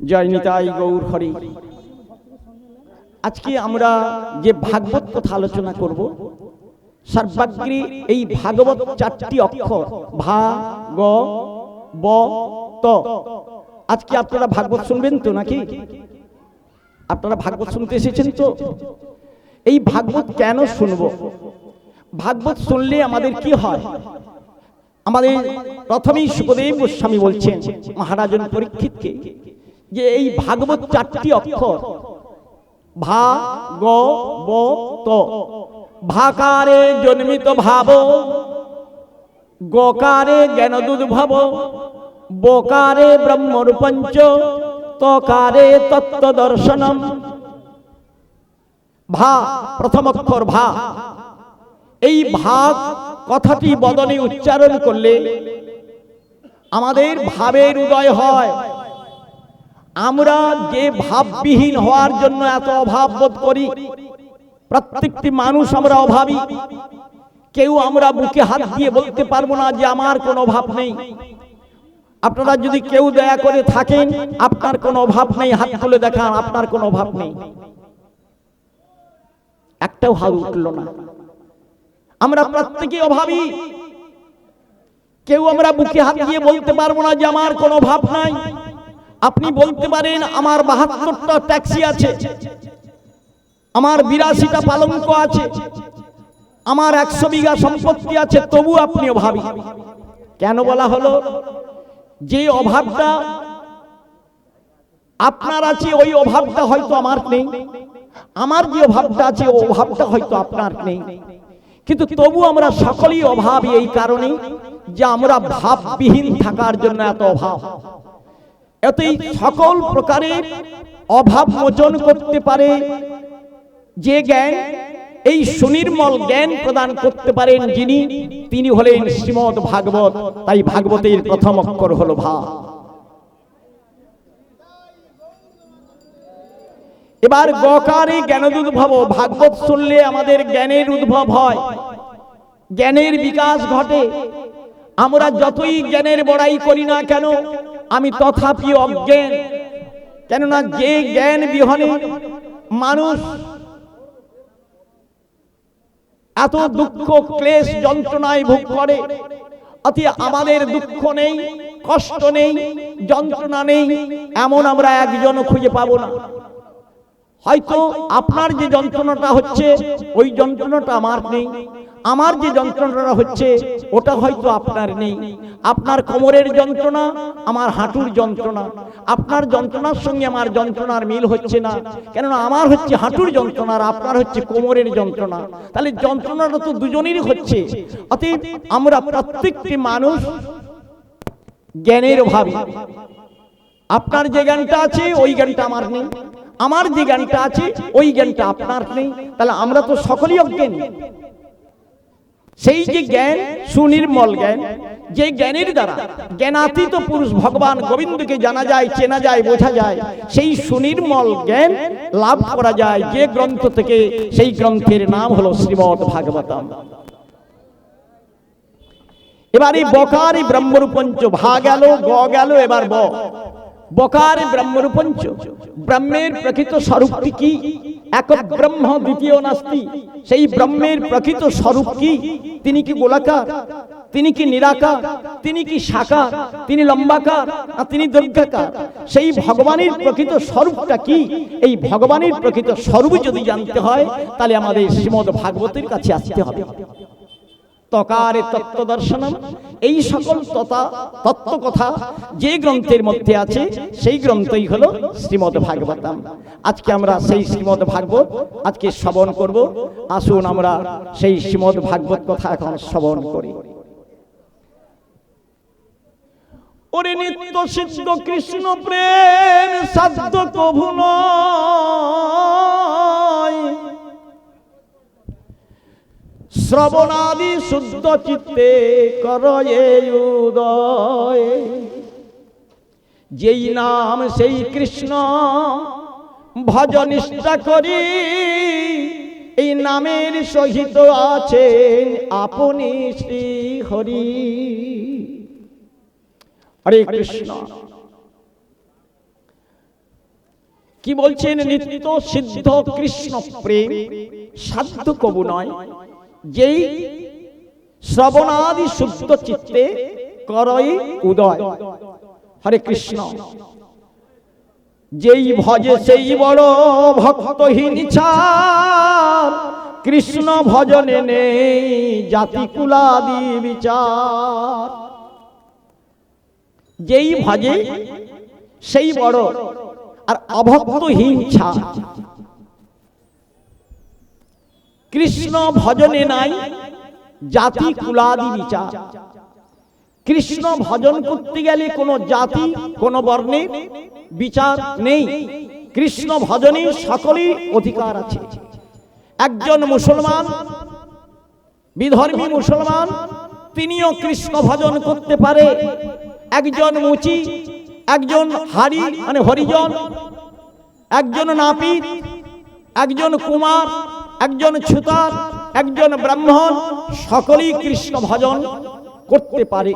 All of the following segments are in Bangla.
জয় নিতাই গৌর হরি। আজকে আমরা যে ভাগবত কথা আলোচনা করব, সর্বাগ্রে এই ভাগবত চারটি অক্ষর ভা গ ব ত। আজকে আপনারা ভাগবত শুনবেন তো নাকি? আপনারা ভাগবত শুনতে এসেছেন তো? এই ভাগবত কেন শুনব? ভাগবত শুনলে আমাদের কি হয়? আমাদের প্রথমেই সুখদেব গোস্বামী বলছেন মহারাজন পরীক্ষিতকে যে এই ভাগবত চারটি অক্ষর ভা গ ব ত। ভাকারে জন্মিত ভাব, গকারে জ্ঞানদুদ্ভব, বকারে ব্রহ্মরূপঞ্চ, তকারে তত্ত্ব দর্শনম। ভা, প্রথম অক্ষর ভা। এই ভাগ কথাটি বদনে উচ্চারণ করলে আমাদের ভাবের উদয় হয়। আমরা যে ভাববিহীন হওয়ার জন্য এত অভাব বোধ করি, প্রত্যেকটি মানুষ আমরা অভাবী। কেউ আমরা বুকে হাত দিয়ে বলতে পারবো না যে আমার কোনো অভাব নেই। আপনারা যদি কেউ দয়া করে থাকেন আপনার কোনো অভাব নেই, হাত তুলে দেখান আপনার কোনো অভাব নেই। একটাও হাত উঠল না। আমরা প্রত্যেকে অভাবী। কেউ আমরা বুকে হাত দিয়ে বলতে পারবো না যে আমার কোনো অভাব নাই। আপনি বলতে পারেন আমার 72টা ট্যাক্সি আছে, আমার 82টা পালঙ্ক আছে, আমার 100 বিঘা সম্পত্তি আছে, তবু আপনি অভাবী। কেন বলা হলো? যে অভাবটা আপনার আছে ওই অভাবটা হয়তো আমার নেই, আমার যে অভাবটা আছে ওই অভাবটা হয়তো আপনার নেই, কিন্তু তবু আমরা সকলেই অভাবী। এই কারণে যে আমরা ভাববিহীন থাকার জন্য এত অভাব। এতই সকল প্রকারের অভাব মোচন করতে পারে যে জ্ঞান, এই সুনির্মল জ্ঞান প্রদান করতে পারেন যিনি, তিনি হলেন শ্রীমদ ভাগবত। তাই ভাগবতের প্রথম অক্ষর হলো ভা। এবার গকারে জ্ঞানদুদ্ভব। ভাগবত শুনলে আমাদের জ্ঞানের উদ্ভব হয়, জ্ঞানের বিকাশ ঘটে। আমরা যতই জ্ঞানের বড়াই করি না কেন, আমি তথাপি অজ্ঞান। কেননা যে জ্ঞান বিহনে মানুষ এত দুঃখ ক্লেশ যন্ত্রণায় ভোগ করে, অতি আমাদের দুঃখ নেই, কষ্ট নেই, যন্ত্রণা নেই, এমন আমরা একজনও খুঁজে পাবো না। হয়তো আপনার যে যন্ত্রণাটা হচ্ছে ওই যন্ত্রণাটা আমার নেই, আমার যে যন্ত্রণাটা হচ্ছে ওটা হয়তো আপনার নেই। আপনার কোমরের যন্ত্রণা আমার হাঁটুর যন্ত্রণা, আপনার যন্ত্রণার সঙ্গে আমার যন্ত্রণার মিল হচ্ছে না। কেননা আমার হচ্ছে হাঁটুর যন্ত্রণা আর আপনার হচ্ছে কোমরের যন্ত্রণা। তাহলে যন্ত্রণাটা তো দুজনেরই হচ্ছে। অতএব আমরা প্রত্যেকটি মানুষ জ্ঞানের অভাবী। আপনার যে জ্ঞানটা আছে ওই জ্ঞানটা আমার নেই, আমার যে জ্ঞানটা আছে ওই জ্ঞানটা আপনার নেই। তাহলে আমরা তো সকলেই অজ্ঞানী। সেই যে জ্ঞান, সুনির্মল জ্ঞান, যে জ্ঞানের দ্বারা জ্ঞানাতীত পুরুষ ভগবান গোবিন্দকে জানা যায়, চেনা যায়, বোঝা যায়, সেই সুনির্মল জ্ঞান লাভ করা যায় যে গ্রন্থ থেকে, সেই গ্রন্থের নাম হলো শ্রীমদ ভাগবতম। এবার এই বকারে ব্রহ্মরূপঞ্চ। ভা গেল, গ গেল, এবার ব। বকারে ব্রহ্মরূপঞ্চ। ব্রহ্মের প্রকৃত স্বরূপটি কি? এক ব্রহ্ম দ্বিতীয় নাস্তি। সেই ব্রহ্মের প্রকৃত স্বরূপ কি? তিনি কি গোলাকার, তিনি কি নিরাকার, তিনি কি সাকার, তিনি লম্বাকার না তিনি দৈর্ঘ্যাকার? সেই ভগবানের প্রকৃত স্বরূপটা কি? এই ভগবানের প্রকৃত স্বরূপ যদি জানতে হয় তাহলে আমাদের শ্রীমদ ভাগবতের কাছে আসতে হবে। তকারে তত্ত্ব দর্শনম। এই সকল তত্ত্ব কথা যে গ্রন্থের মধ্যে আছে সেই গ্রন্থই হলো শ্রীমদ ভাগবতম। আজকে আমরা সেই শ্রীমদ ভাগবত আজকে শ্রবণ করব। আসুন আমরা সেই শ্রীমদ ভাগবত কথা এখন শ্রবণ করি। ওরে নিত্য সিদ্ধ কৃষ্ণ প্রেম সাধ্য কভু নয়, শ্রবণাদি শুদ্ধ চিত্তে করয়ে উদয়। যেই নাম সেই কৃষ্ণ ভজ নিষ্ঠা করি, এই নামের সহিত আছেন আপনি শ্রী হরি। হরে কৃষ্ণ। কি বলছেন? নিত্য সিদ্ধ কৃষ্ণ প্রেম সাধ্য কবু নয়, যেই শ্রবণাদি শুদ্ধ চিত্তে করই উদয়। হরে কৃষ্ণ। যেই ভজে সেই বড় ভক্তহীন ছাড়, কৃষ্ণ ভজনে নেই জাতি কুলাদি বিচার। যেই ভজে সেই বড়, আর অভক্তহীন ছাড়। কৃষ্ণ ভজনে নাই জাতি কুলাদি বিচার। কৃষ্ণ ভজন করতে গেলে কোনো জাতি, কোনো বর্ণের বিচার নেই। কৃষ্ণ ভজনে সকলের অধিকার আছে। একজন মুসলমান, বিধর্মী মুসলমান, তিনিও কৃষ্ণ ভজন করতে পারে। একজন মুচি, একজন হারি মানে হরিজন, একজন নাপিত, একজন কুমার, একজন ছুতার, একজন ব্রাহ্মণ, সকলেই কৃষ্ণ ভজন করতে পারে।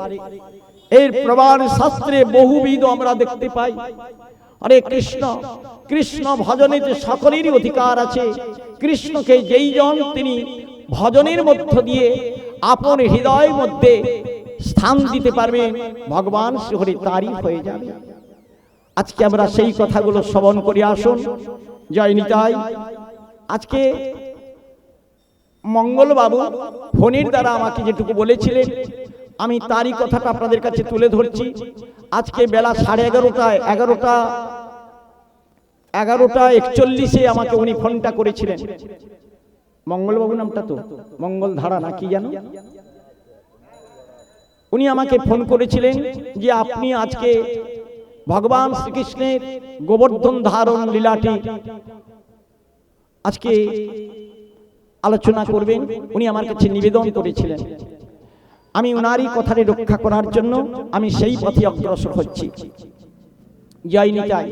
এর প্রমাণ শাস্ত্রে বহুবিধ আমরা দেখতে পাই। হরে কৃষ্ণ। কৃষ্ণ ভজনেতে সকলেরই অধিকার আছে। কৃষ্ণকে যেই জন তিনি ভজনের মধ্য দিয়ে আপন হৃদয়ের মধ্যে স্থান দিতে পারবেন, ভগবান শ্রীহরি তারই হয়ে যাবে। আজকে আমরা সেই কথাগুলো শ্রবণ করে আসুন। জয় নিতাই। আজকে মঙ্গলবাবু ফোনের দ্বারা আমাকে যেটুকু বলেছিলেন, আমি তারই কথাটা আপনাদের কাছে তুলে ধরছি। আজকে বেলা 11:30 11:41 আমাকে উনি ফোনটা করেছিলেন। মঙ্গলবাবু নামটা তো মঙ্গল ধারা না কি জানো, উনি আমাকে ফোন করেছিলেন যে আপনি আজকে ভগবান শ্রীকৃষ্ণের গোবর্ধন ধারণ লীলাটি আজকে আলোচনা করবেন। উনি আমার কাছে নিবেদন করেছিলেন। আমি উনারই কথাটি রক্ষা করার জন্য আমি সেই পথে অগ্রসর হচ্ছি। জয় নিতাই।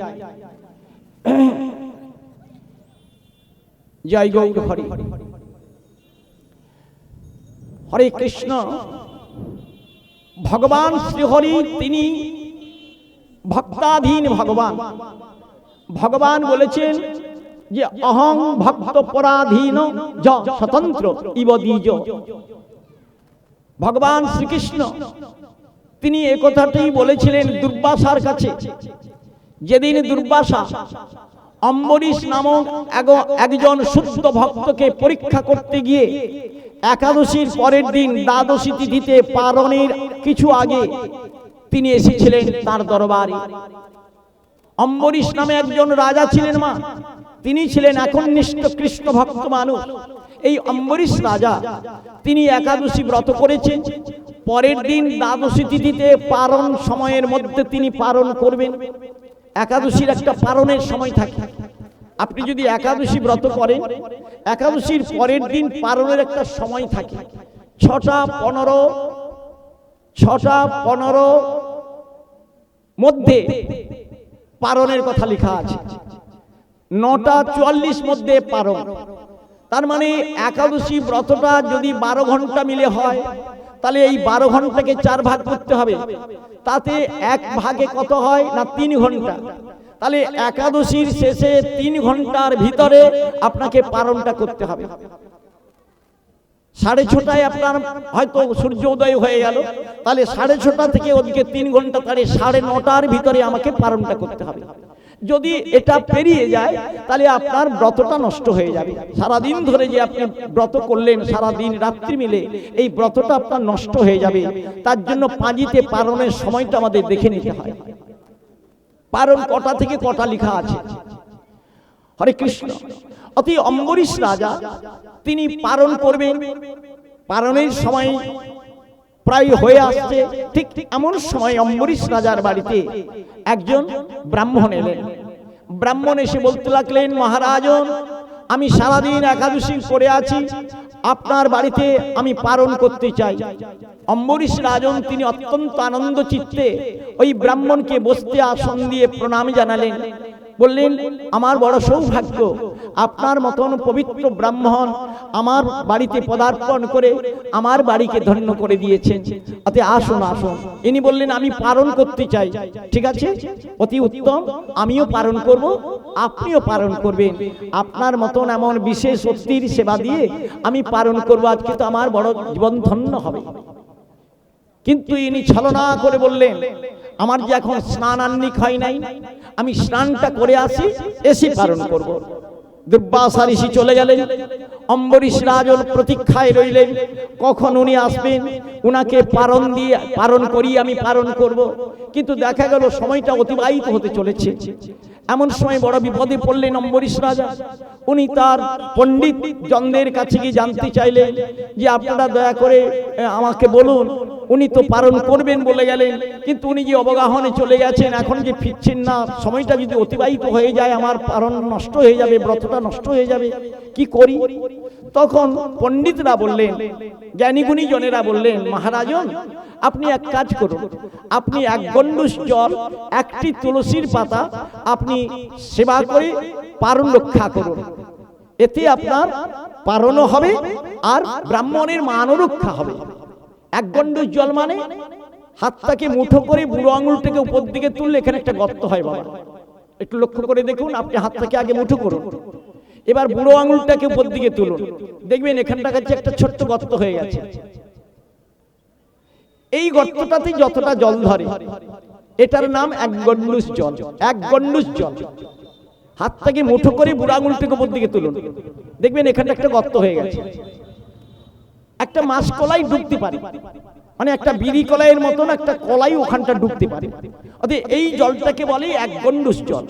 জয় গৌর হরি। হরে কৃষ্ণ। ভগবান শ্রীহরি তিনি ভক্তাধীন ভগবান। ভগবান বলেছেন যে অহং ভক্ত পরাধীন য স্বতন্ত্র ইব দ্বিজ। ভগবান শ্রীকৃষ্ণ তিনি এই কথাটি বলেছিলেন দুর্বাসার কাছে। যেদিন দুর্বাসা অম্বরীশ নামক একজন শুদ্ধ ভক্তকে পরীক্ষা করতে গিয়ে একাদশীর পরের দিন দ্বাদশী তিথিতে পারণের কিছু আগে তিনি এসেছিলেন তার দরবারে। অম্বরীশ নামে একজন রাজা ছিলেন মা, তিনি ছিলেন একনিষ্ঠ কৃষ্ণ ভক্ত মানুষ। এই অম্বরীশ রাজা তিনি একাদশী ব্রত করেছেন। পরের দিন দ্বাদশী তিথিতে পারণ সময়ের মধ্যে তিনি পারণ করবেন। একাদশীর একটা পারণের সময় থাকে। আপনি যদি একাদশী ব্রত করেন, একাদশীর পরের দিন পারণের একটা সময় থাকে। 6টা 15 মধ্যে পারণের কথা লেখা আছে। 9টা 44 মধ্যে পারণ। তার মানে একাদশী ব্রতটা যদি 12 ঘন্টা মিলে হয়, তাহলে এই 12 ঘন্টাকে 4 ভাগ করতে হবে। তাতে এক ভাগে কত হয় না 3 ঘন্টা। তাহলে একাদশীর শেষে 3 ঘন্টার ভিতরে আপনাকে পারণটা করতে হবে। 6:30টায় আপনার হয়তো সূর্য উদয় হয়ে গেল, তাহলে 6:30 থেকে ওদিকে 3 ঘন্টা, তাহলে 9:30টার ভিতরে আমাকে পারণটা করতে হবে। যদি এটা পেরিয়ে যায় তাহলে আপনার ব্রতটা নষ্ট হয়ে যাবে। সারাদিন ধরে যে আপনি ব্রত করলেন, সারাদিন রাত্রি মিলে এই ব্রতটা আপনার নষ্ট হয়ে যাবে। তার জন্য পাঁজিতে পারণের সময়টা আমাদের দেখে নিতে হয়। পারণ কটা থেকে কটা লেখা আছে। হরে কৃষ্ণ। অতি অম্বরীশ রাজা তিনি পারণ করবেন। পারণের সময় প্রায় হয়ে আসছে। ঠিক এমন সময় অম্বরীশ রাজার বাড়িতে একজন ব্রাহ্মণ এলেন। ব্রাহ্মণ এসে বলতে লাগলেন, মহারাজন, আমি সারাদিন একাদশী করে আছি, আপনার বাড়িতে আমি পারণ করতে চাই। অম্বরীশ রাজন তিনি অত্যন্ত আনন্দ চিত্তে ওই ব্রাহ্মণকে বসতে আসন দিয়ে প্রণাম জানালেন। বললেন আমার বড় সৌভাগ্য, আপনার মতন পবিত্র ব্রাহ্মণ আমার বাড়িতে পদার্পণ করে আমার বাড়িকে ধন্য করে দিয়েছেন, অতএব আসুন আসুন। ইনি বললেন আমি পালন করতে চাই। ঠিক আছে, অতি উত্তম, আমিও পালন করব, আপনিও পালন করবেন। আপনার মতন এমন বিশেষ অতির সেবা দিয়ে আমি পালন করব, আজকে তো আমার বড় জীবন ধন্য হবে। কিন্তু ইনি ছলনা করে বললেন আমার যে এখন স্নান আহ্নিক হয় নাই, আমি স্নানটা করে আসি, এসে পালন করব। দুর্বাসা ঋষি চলে গেলেন, অম্বরীশ রাজন প্রতীক্ষায় রইলেন কখন উনি আসবেন, উনাকে পালন করিয়ে আমি পালন করব। কিন্তু দেখা গেল সময়টা অতিবাহিত হতে চলেছে। এমন সময় বড় বিপদে পড়লেন অম্বরীশ রাজা। উনি তার পণ্ডিত জনদের কাছে গিয়ে জানতে চাইলেন যে আপনারা দয়া করে আমাকে বলুন, উনি তো পালন করবেন বলে গেলেন, কিন্তু উনি যে অবগাহনে চলে গেছেন, এখন যে ফিরছেন না, সময়টা যদি অতিবাহিত হয়ে যায় আমার পালন নষ্ট হয়ে যাবে, ব্রতটা নষ্ট হয়ে যাবে, কি করি? তখন পণ্ডিতরা বললেন, জ্ঞানীগুণী জনেরা বললেন, মহারাজন আপনি এক কাজ করুন, আপনি এক গণ্ডুষ জল, একটি তুলসীর পাতা আপনি সেবা করে পালন রক্ষা করুন, এতে আপনার পালনও হবে আর ব্রাহ্মণের মানও রক্ষা হবে। এক গণ্ডুষ জল মানে হাতটাকে মুঠো করে বুড়ো আঙুলটাকে উপর দিকে তুললে এখানে একটা গর্ত হয় বাবা, একটু লক্ষ্য করে দেখুন। আপনি হাতটাকে আগে মুঠো করুন, এবার বুড়ো আঙুলটাকে উপর দিকে তুলুন, দেখবেন এখানটা কাছে একটা ছোট্ট গর্ত হয়ে গেছে। এই গর্তটাতে যতটা জল ধরে এটার নাম এক গণ্ডুষ জল। এক গণ্ডুষ জল, হাতটাকে মুঠো করে বুড়ো আঙুলটাকে উপর দিকে তুলুন, দেখবেন এখানটা একটা গর্ত হয়ে গেছে। একটা মাছ কলাই ডুবতে পারে, মানে একটা বিড়ি কলাইয়ের মতন একটা কলাই ওখানটা ডুবতে পারে। অতএব এই জলটাকে বলে এক গণ্ডুষ জল।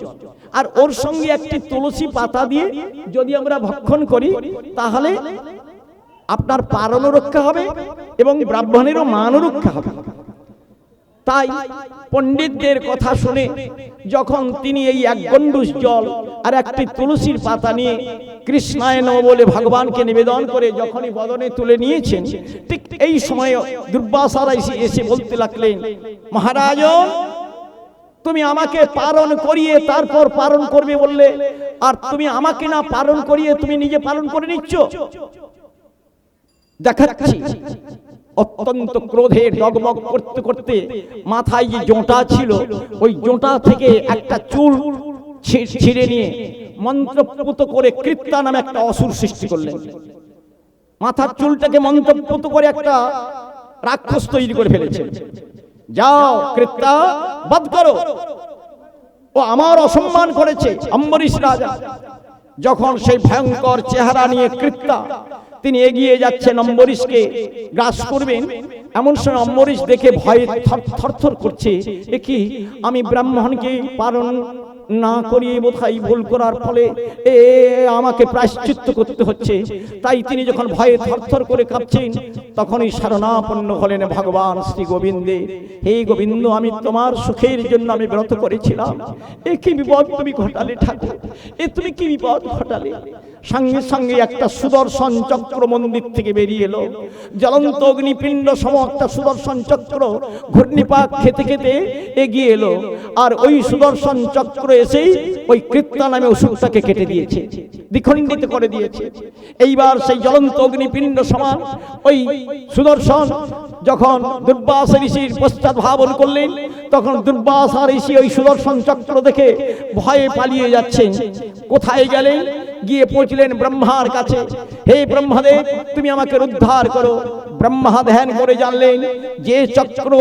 আর ওর সঙ্গে একটি তুলসী পাতা দিয়ে যদি আমরা ভক্ষণ করি তাহলে আপনার পালনও রক্ষা হবে এবং ব্রাহ্মণেরও মানও রক্ষা হবে। তাই পণ্ডিতদের কথা শুনে যখন তিনি এই এক গণ্ডুষ জল আর একটি তুলসীর পাতা নিয়ে কৃষ্ণায় নমঃ বলে ভগবানকে নিবেদন করে যখনই বদনে তুলে নিয়েছেন, ঠিক এই সময় দুর্বাসা ঋষি এসে বলতে লাগলেন, মহারাজ তুমি আমাকে পালন করিয়ে তারপর পালন করবে বললে, আর তুমি আমাকে না পালন করিয়ে তুমি নিজে পালন করে নিচ্ছ। দেখাচ্ছি। অত্যন্ত ক্রোধে ডগমগ করতে করতে মাথায় যে জোঁটা ছিল ওই জোঁটা থেকে একটা চুল ছিঁড়ে নিয়ে মন্ত্রপুত করে কৃত্তা নামে একটা অসুর সৃষ্টি করলেন। মাথার চুলটাকে মন্ত্রপুত করে একটা রাক্ষস তৈরি করে ফেলেছেন। যাও কৃত্তা, বধ করো, ও আমার অসম্মান করেছে। অম্বরীশ রাজা যখন সেই ভয়ঙ্কর চেহারা নিয়ে কৃত্তা তিনি এগিয়ে যাচ্ছেন অম্বরীশকে গ্রাস করবেন, এমন সময় অম্বরীশ দেখে ভয়ে থরথর করছে, এ কি আমি ব্রাহ্মণকে পালন না করিয়ে বোধহয় ভুল করার ফলে আমাকে প্রায়শ্চিত্ত করতে হচ্ছে। তাই তিনি যখন ভয়ে থরথর করে কাঁপছেন তখনই শরণাপন্ন হলেন ভগবান শ্রী গোবিন্দে। হে গোবিন্দ, আমি তোমার সুখের জন্য আমি ব্রত করেছিলাম, এ কি বিপদ তুমি ঘটালে ঠাকুর, এ তুমি কি বিপদ ঘটালে। সঙ্গে সঙ্গে একটা সুদর্শন চক্র মন্দির থেকে বেরিয়ে এলো। জ্বলন্ত অগ্নিপিণ্ড সম একটা সুদর্শন চক্র ঘূর্ণিপাক খেতে খেতে এগিয়ে এলো। আর ওই সুদর্শন চক্র এসেই ওই কৃত্তা নামে অসুরটাকে কেটে দিয়েছে, দ্বিখণ্ডিত করে দিয়েছে। এইবার সেই জ্বলন্ত অগ্নিপিণ্ড সমান ওই সুদর্শন যখন দুর্বাসা ঋষির পশ্চাৎ ধাবন করলেন, তখন দুর্বাসা ঋষি ওই সুদর্শন চক্র দেখে ভয়ে পালিয়ে যাচ্ছেন। কোথায় গেলেন? গিয়ে পৌঁছলেন ব্রহ্মার কাছে। হে ব্রহ্মদেব, তুমি আমাকে উদ্ধার করো। ব্রহ্মা ধ্যান করে জানলেন যে চক্র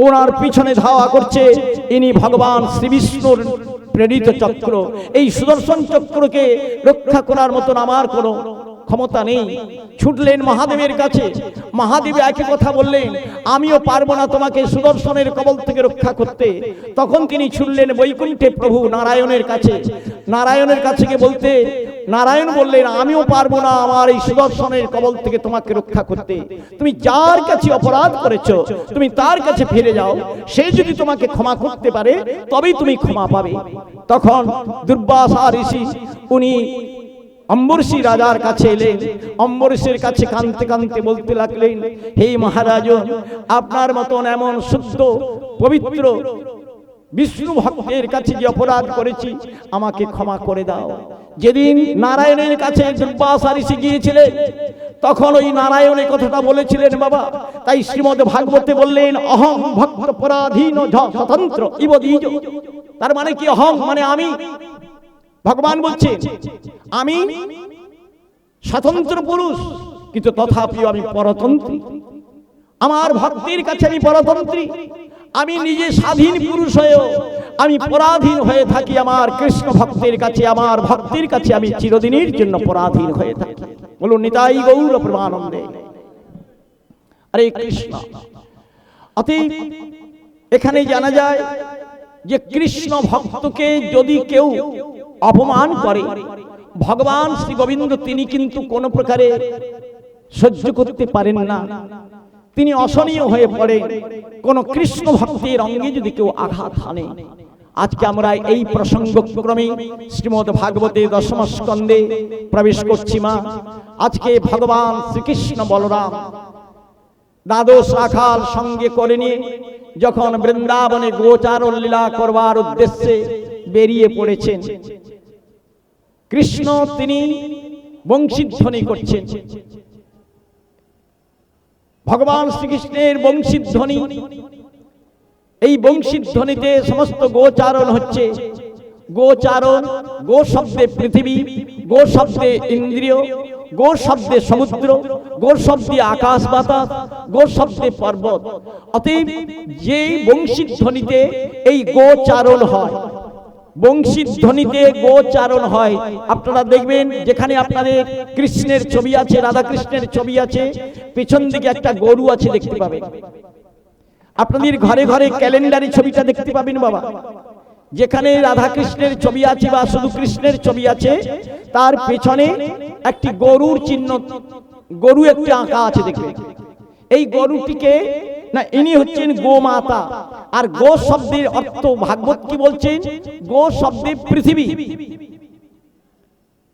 ওনার পিছনে ধাওয়া করছে ইনি ভগবান শ্রী বিষ্ণুর প্রেরিত চক্র। এই সুদর্শন চক্রকে রক্ষা করার মতন আমার কোনো ক্ষমতা নেই। ছুটলেন মহাদেবের কাছে। মহাদেব একই কথা বললেন, আমিও পারবো না তোমাকে সুদর্শনের কবল থেকে রক্ষা করতে। তখন তিনি ছুটলেন বৈকুণ্ঠে প্রভু নারায়ণের কাছে। নারায়ণের কাছে গিয়ে বলতে নারায়ণ বললেন, আমিও পারবো না আমার এই সুদর্শনের কবল থেকে তোমাকে রক্ষা করতে। তুমি যার কাছে অপরাধ করেছো তুমি তার কাছে ফিরে যাও, সে যদি তোমাকে ক্ষমা করতে পারে তবেই তুমি ক্ষমা পাবে। তখন দুর্বাসা ঋষি উনি অম্বরীশ রাজার কাছে এলেন। অম্বরীশের কাছে কাঁদতে কাঁদতে বলতে লাগলেন, হে মহারাজ, আপনার মতন এমন শুদ্ধ পবিত্র বিষ্ণু ভক্তের কাছে যে অপরাধ করেছি আমাকে ক্ষমা করে দাও। যেদিন নারায়ণের কাছে দুর্বাসা ঋষি গিয়েছিলেন তখন ওই নারায়ণ এই কথাটা বলেছিলেন বাবা। তাই শ্রীমদ্ ভাগবতে বললেন অহং ভক্ত পরাধীন স্বতন্ত্র ইব দ্বিজ। তার মানে কি? অহং মানে আমি। ভগবান বলছেন আমি স্বতন্ত্র পুরুষ, কিন্তু তথাপিও আমি পরতন্ত্রী। আমার ভক্তির কাছে আমি পরতন্ত্রী। আমি নিজে স্বাধীন পুরুষ হয়েও আমি পরাধীন হয়ে থাকি আমার কৃষ্ণ ভক্তের কাছে। আমার ভক্তির কাছে আমি চিরদিনের জন্য পরাধীন হয়ে থাকি। বলুন নিতাই গৌর প্রেমানন্দে। হরে কৃষ্ণ। অতএব এখানে জানা যায় যে কৃষ্ণ ভক্তকে যদি কেউ অপমান করে, ভগবান শ্রী গোবিন্দ তিনি কিন্তু কোনো প্রকারে সহ্য করতে পারেন না। তিনি অসহনীয় হয়ে পড়ে কোন কৃষ্ণ ভক্তের অঙ্গে যদি কেউ আঘাত হানে। আজকে আমরা এই প্রসঙ্গক্রমে শ্রীমদ্ ভাগবতে দশম স্কন্ধে প্রবেশ করছি। মা, আজকে ভগবান শ্রীকৃষ্ণ বলরাম দ্বাদশ রাখাল সঙ্গে করে নিয়ে যখন বৃন্দাবনে গোচারণ লীলা করবার উদ্দেশ্যে বেরিয়ে পড়েছেন, কৃষ্ণ তিনি বংশীধ্বনি করছেন। ভগবান শ্রীকৃষ্ণের বংশীধ্বনি, এই বংশীধ্বনিতে সমস্ত গোচারণ হচ্ছে। গোচারণ, গো শব্দে পৃথিবী, গো শব্দে ইন্দ্রিয়, গো শব্দে সমুদ্র, গো শব্দে আকাশ বাতাস, গো শব্দে পর্বত। অতএব যে বংশীধ্বনিতে এই গোচারণ হয়, বংশীধ্বনিতে গোচারণ হয়, আপনারা দেখবেন যেখানে আপনাদের কৃষ্ণের ছবি আছে, রাধা কৃষ্ণের ছবি আছে, পেছন দিকে একটা গরু আছে দেখতে পাবেন। আপনাদের ঘরে ঘরে ক্যালেন্ডারে ছবিটা দেখতে পাবেন বাবা। যেখানে রাধা কৃষ্ণের ছবি আছে বা শুধু কৃষ্ণের ছবি আছে, তার পেছনে একটি গরুর চিহ্ন, গরু একটি আঁকা আছে দেখবেন। এই গরুটিকে না, ইনি হচ্ছেন গোমাতা। আর গো শব্দের অর্থ ভাগবত কি বলছেন? গো শব্দে পৃথিবী।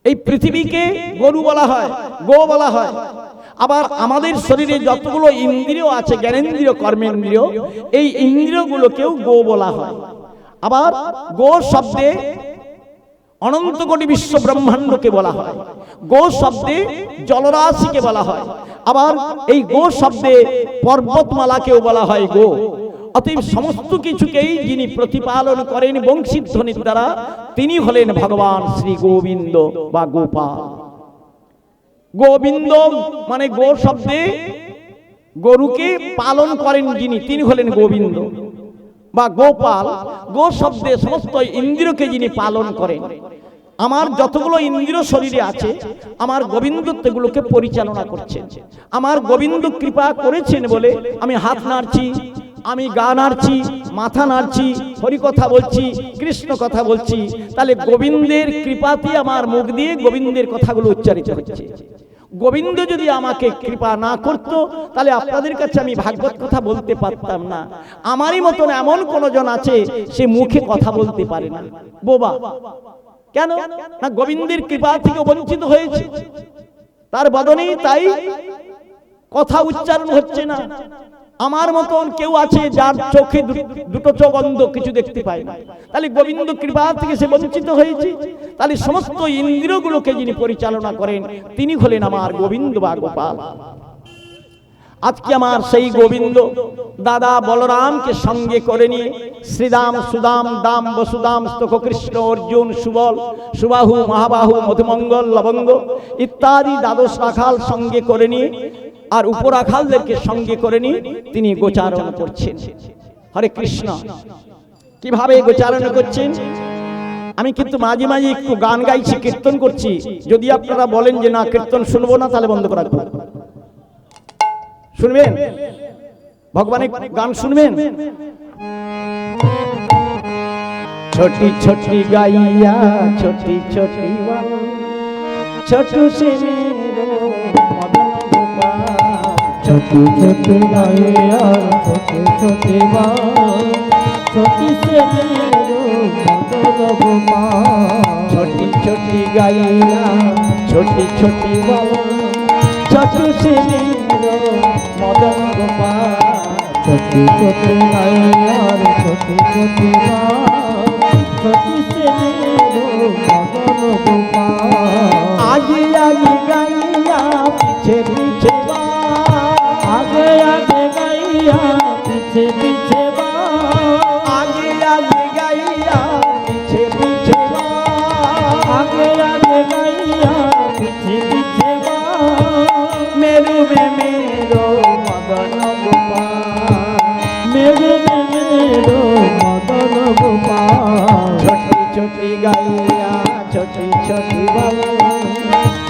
এই পৃথিবীকে গরু বলা হয়, গো বলা হয়। আবার আমাদের শরীরে যতগুলো ইন্দ্রিয় আছে, জ্ঞানেন্দ্রিয়, কর্মেন্দ্রিয়, এই ইন্দ্রিয়গুলোকেও গো বলা হয়। আবার গো শব্দে অনন্ত কোটি বিশ্ব ব্রহ্মাণ্ডকে বলা হয়। গো শব্দে জলরাশিকে বলা হয়। আবার এই গো শব্দে পর্বতমালাকেও বলা হয় গো। অতএব সমস্ত কিছুকেই যিনি প্রতিপালন করেন বংশীধ্বনির দ্বারা, তিনি হলেন ভগবান শ্রী গোবিন্দ বা গোপাল। গোবিন্দ মানে গো শব্দে গরুকে পালন করেন যিনি, তিনি হলেন গোবিন্দ বা গোপাল। গো শব্দে সমস্ত ইন্দ্রিয়কে যিনি পালন করেন। আমার যতগুলো ইন্দ্রিয় শরীরে আছে, আমার গোবিন্দ সেগুলোকে পরিচালনা করছেন। আমার গোবিন্দ কৃপা করেছেন বলে আমি হাত নাড়ছি, আমি গা নাড়ছি, মাথা নাড়ছি, হরি কথা বলছি, কৃষ্ণ কথা বলছি। তাহলে গোবিন্দের কৃপাতে আমার মুখ দিয়ে গোবিন্দের কথাগুলো উচ্চারিত হচ্ছে। গোবিন্দ যদি আমাকে কৃপা না করতো, তাহলে আপনাদের কাছে আমি ভাগবত কথা বলতে পারতাম না। আমারই মতন এমন কোন জন আছে, সে মুখে কথা বলতে পারে না, বোবা। কেন না? গোবিন্দের কৃপা থেকে বঞ্চিত হয়েছে, তার বদনে তাই কথা উচ্চারণ হচ্ছে না। আমার মতন কেউ আছে যার চোখে দুটো চোখ অন্ধ, কিছু দেখতে পায় না, তাহলে গোবিন্দ কৃপা থেকে সে বঞ্চিত হয়েছে। তাহলে সমস্ত ইন্দ্রিয়গুলোকে যিনি পরিচালনা করেন, তিনি হলেন আমার গোবিন্দ বা গোপাল। আজকে আমার সেই গোবিন্দ দাদা বলরামকে সঙ্গে করে নিয়ে শ্রীদাম, সুদাম, দাম, বসুদাম, স্তক, কৃষ্ণ, অর্জুন, সুবল, সুবাহু, মহাবাহু, মধুমঙ্গল, লবঙ্গ ইত্যাদি দ্বাদশ রাখাল সঙ্গে করে নিয়ে আর উপরাখালদেরকে সঙ্গে করে নিয়ে তিনি গোচারণ করছেন। হরে কৃষ্ণ। কিভাবে গোচারণ করছেন? আমি কিন্তু মাঝে মাঝে একটু গান গাইছি, কীর্তন করছি। যদি আপনারা বলেন যে না কীর্তন শুনবো না, তাহলে বন্ধ করা। শুনবেন? ভগবানের গান শুনবেন? ছোটি ছোটি গাইয়া ছোটি ছোটি ছোটু সে छोटी छोटी गाया छोटे छोटे छोटी से छोटी छोटी गाया छोटी छोटी छोटू से मदन गोपाल छोटे छोटे गाए यार छोटे छोटे बाल छोटी से मेरो मदन गोपाल आगे आगे गैया पीछे पीछे बाल आगे आगे गैया पीछे पीछे बाल आगे आगे गैया पीछे पीछे बाल आगे आगे गैया पीछे पीछे बाल मेरू में मेरो मदन गोपाल मेरे में मेरो मदन गोपाल छोटी छोटी गैया छोटी छोटी बाल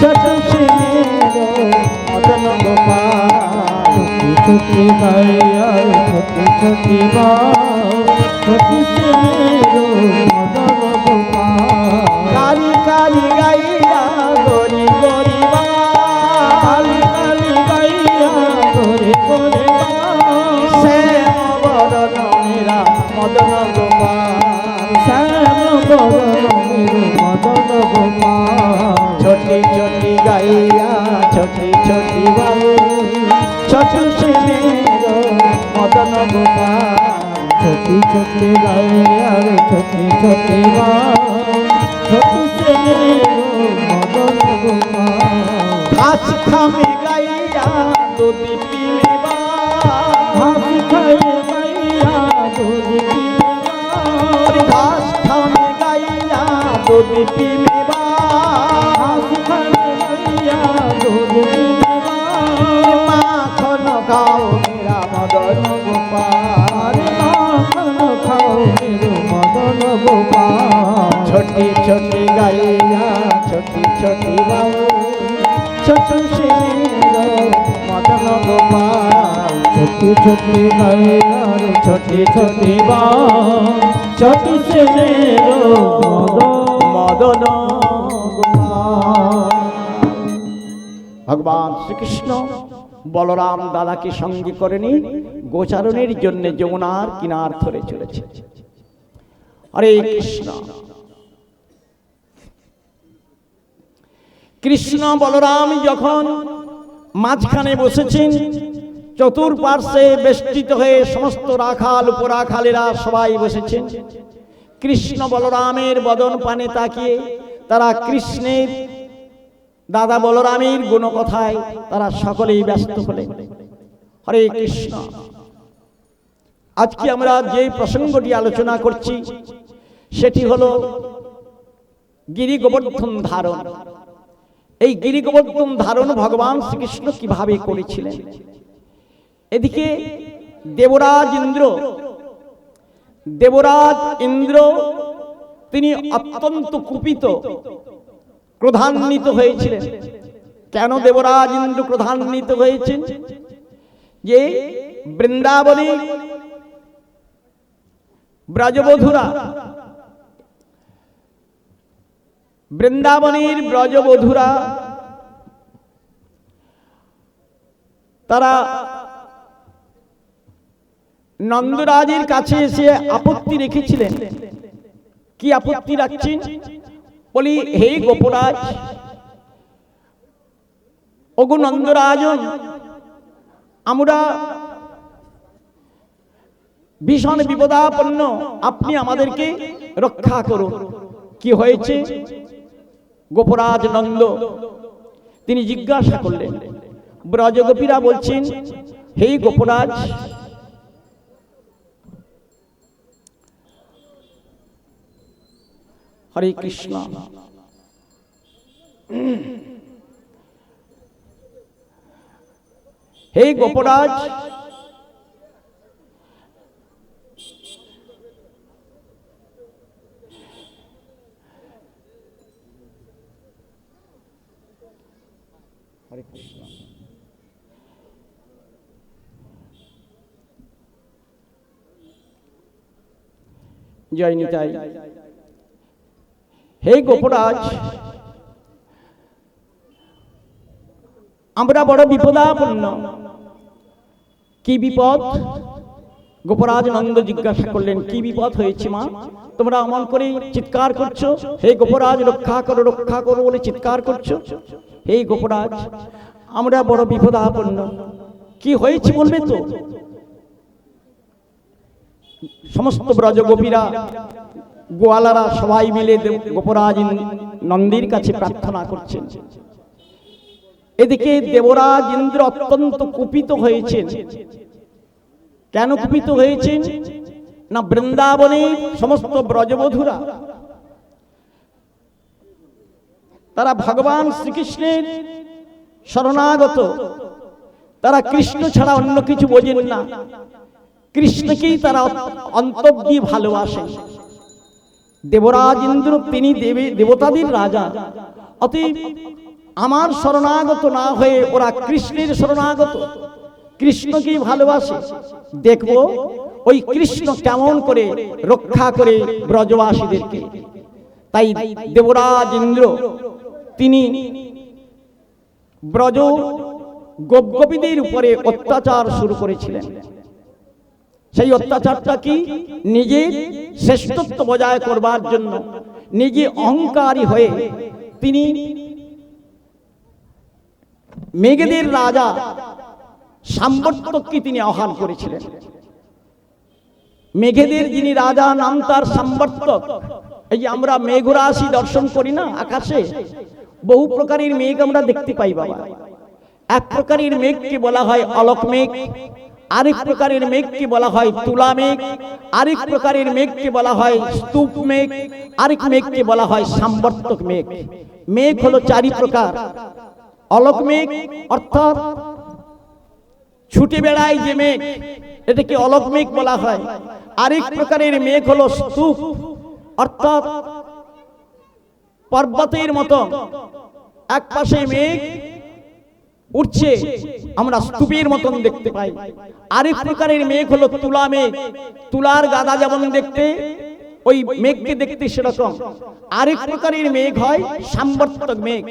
छोटी से मेरो मदन गोपाल छोटी छोटी गैया छोटी छोटी बाल छोटी से मेरो मदन गोपाल काली काली गैया गोरी गोरी बाल काली काली गैया गोरे गोरे बाल श्याम बदन मेरा मदन गोपाल श्याम बदन मेरो मदन गोपाल छोटी छोटी गैया छोटी छोटी बाल छोटू से मेरो मदन गोपाल छोटी छोटी गैया छोटी छोटी बाल छोटी से मेरो मदन गोपाल घास खामे गैया दूध पीले बाल घास खाए गैया दूध पीले बाल घास खामे गैया दूध पीले बाल घास खाए गैया दूध पीले बाल माखन खाओ मेरा मदन गोपाल माखन खाओ मेरो मदन गोपाल छोटी छोटी गैया छोटी छोटी बाबू छोटू से मेरो मदन गोपाल छोटी छोटी गैया छोटी छोटी बाल छोटी से मेरो मदन गोपाल भगवान श्री कृष्ण বলরাম দাদাকে সঙ্গে করে নিয়ে গোচারণের জন্য যমুনার কিনার ধরে চলেছে। হরে কৃষ্ণ। কৃষ্ণ বলরাম যখন মাঝখানে বসেছেন, চতুর্পার্শ্বে বেষ্টিত হয়ে সমস্ত রাখাল উপরাখালেরা সবাই বসেছেন। কৃষ্ণ বলরামের বদন পানে তাকিয়ে তারা কৃষ্ণের দাদা বলরামের গুণকথায় তারা সকলেই ব্যস্ত হলেন। হরে কৃষ্ণ। আজকে আমরা যে প্রসঙ্গটি আলোচনা করছি সেটি হলো গিরি গোবর্ধন ধারণ। এই গিরি গোবর্ধন ধারণ ভগবান শ্রীকৃষ্ণ কিভাবে করেছিলেন। এদিকে দেবরাজ ইন্দ্র তিনি অত্যন্ত কুপিত, ক্রোধান্বিত হয়েছিলেন। কেন দেবরাজ ইন্দ্র ক্রোধান্বিত হয়েছেন? যে বৃন্দাবনী বৃন্দাবনীর ব্রজবধূরা তারা নন্দরাজের কাছে এসে আপত্তি রেখেছিলেন। কি আপত্তি রাখছেন? বলি, হে গোপরাজ, ওগো নন্দরাজন, আমরা ভীষণ বিপদাপন্ন, আপনি আমাদেরকে রক্ষা করুন। কি হয়েছে? গোপরাজ নন্দ তিনি জিজ্ঞাসা করলেন। ব্রজগোপীরা বলছেন, হে গোপরাজ, হরে কৃষ্ণ, হে গোপরাজ, হরে কৃষ্ণ, জয় নিতাই। হে গোপরাজ, আমরা বড় বিপদাপন্ন। কি বিপদ? গোপরাজ নন্দ জিজ্ঞাসা করলেন, কি বিপদ হয়েছে মা? তোমরা অমন করে চিৎকার করছো, হে গোপরাজ রক্ষা করো রক্ষা করো বলে চিৎকার করছো। হে গোপরাজ, আমরা বড় বিপদাপন্ন। কি হয়েছে বলবে তো? সমস্ত ব্রজগোপীরা গোয়ালারা সবাই মিলে গোপরাজ নন্দীর কাছে প্রার্থনা করছেন। এদিকে দেবরাজ ইন্দ্র অত্যন্ত কুপিত হয়েছেন। কেন কুপিত হয়েছেন না, বৃন্দাবনে সমস্ত ব্রজবধূরা তারা ভগবান শ্রীকৃষ্ণের শরণাগত, তারা কৃষ্ণ ছাড়া অন্য কিছু বোঝেন না, কৃষ্ণকেই তারা অন্তর দিয়ে ভালোবাসেন। দেবরাজ ইন্দ্র তিনি দেবতাদের রাজা, অতএব আমার শরণাগত না হয়ে ওরা কৃষ্ণের শরণাগত, কৃষ্ণকেই ভালোবাসে। দেখবো ওই কৃষ্ণ কেমন করে রক্ষা করে ব্রজবাসীদেরকে। তাই দেবরাজ ইন্দ্র তিনি ব্রজ গোপগোপীদের উপরে অত্যাচার শুরু করেছিলেন। সেই অত্যাচারটা কি, নিজের শ্রেষ্ঠত্ব বজায় করবার জন্য নিজে অহংকারী হয়ে তিনি মেঘেদের রাজা সাম্বর্তককে তিনি আহ্বান করেছিলেন। মেঘেদের যিনি রাজা, নাম তার সাম্বর্তক। এই যে আমরা মেঘরাশি দর্শন করি না আকাশে, বহু প্রকারের মেঘ আমরা দেখতে পাই বাবা। এক প্রকারের মেঘকে বলা হয় অলক মেঘ, আরেক প্রকারের মেঘকে বলা হয় তুলা মেঘ, আরেক প্রকারের মেঘকে বলা হয় স্তূপ মেঘ, আরেক মেঘকে বলা হয় সাম্বর্তক মেঘ। মেঘ হলো চারি প্রকার। অলক মেঘ অর্থাৎ ছুটে বেড়ায় যে মেঘ, এটাকে অলক মেঘ বলা হয়। আরেক প্রকারের মেঘ হলো স্তূপ, অর্থাৎ পর্বতের মতো এক পাশে মেঘ উঠছে, আমরা স্তূপের মতন দেখতে পাই। আরেক প্রকারের মেঘ হলো তুলা মেঘ, তুলার গাদা যেমন দেখতে, ওই মেঘকে দেখতে সেরকম। আরেক প্রকারের মেঘ হয় সাম্বর্তক মেঘ,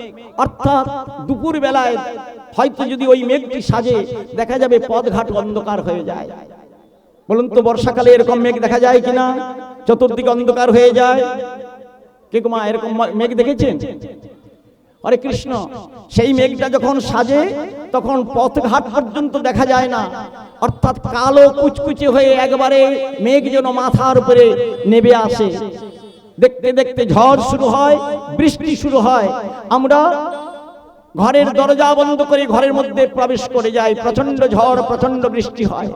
অর্থাৎ দুপুর বেলায় হয়তো যদি ওই মেঘটি সাজে, দেখা যাবে পথঘাট অন্ধকার হয়ে যায়। বলুন তো বর্ষাকালে এরকম মেঘ দেখা যায় কিনা? চতুর্দিকে অন্ধকার হয়ে যায়। কে মা এরকম মেঘ দেখেছেন? হরে কৃষ্ণ। সেই মেঘটা যখন সাজে তখন পথঘাট পর্যন্ত দেখা যায় না, অর্থাৎ কালো কুচকুচে হয়ে একবারে মেঘ যেন মাথার উপরে নেমে আসে। দেখতে দেখতে ঝড় শুরু হয়, বৃষ্টি শুরু হয়। আমরা ঘরের দরজা বন্ধ করে ঘরের মধ্যে প্রবেশ করে যাই, প্রচন্ড ঝড়, প্রচন্ড বৃষ্টি হয়।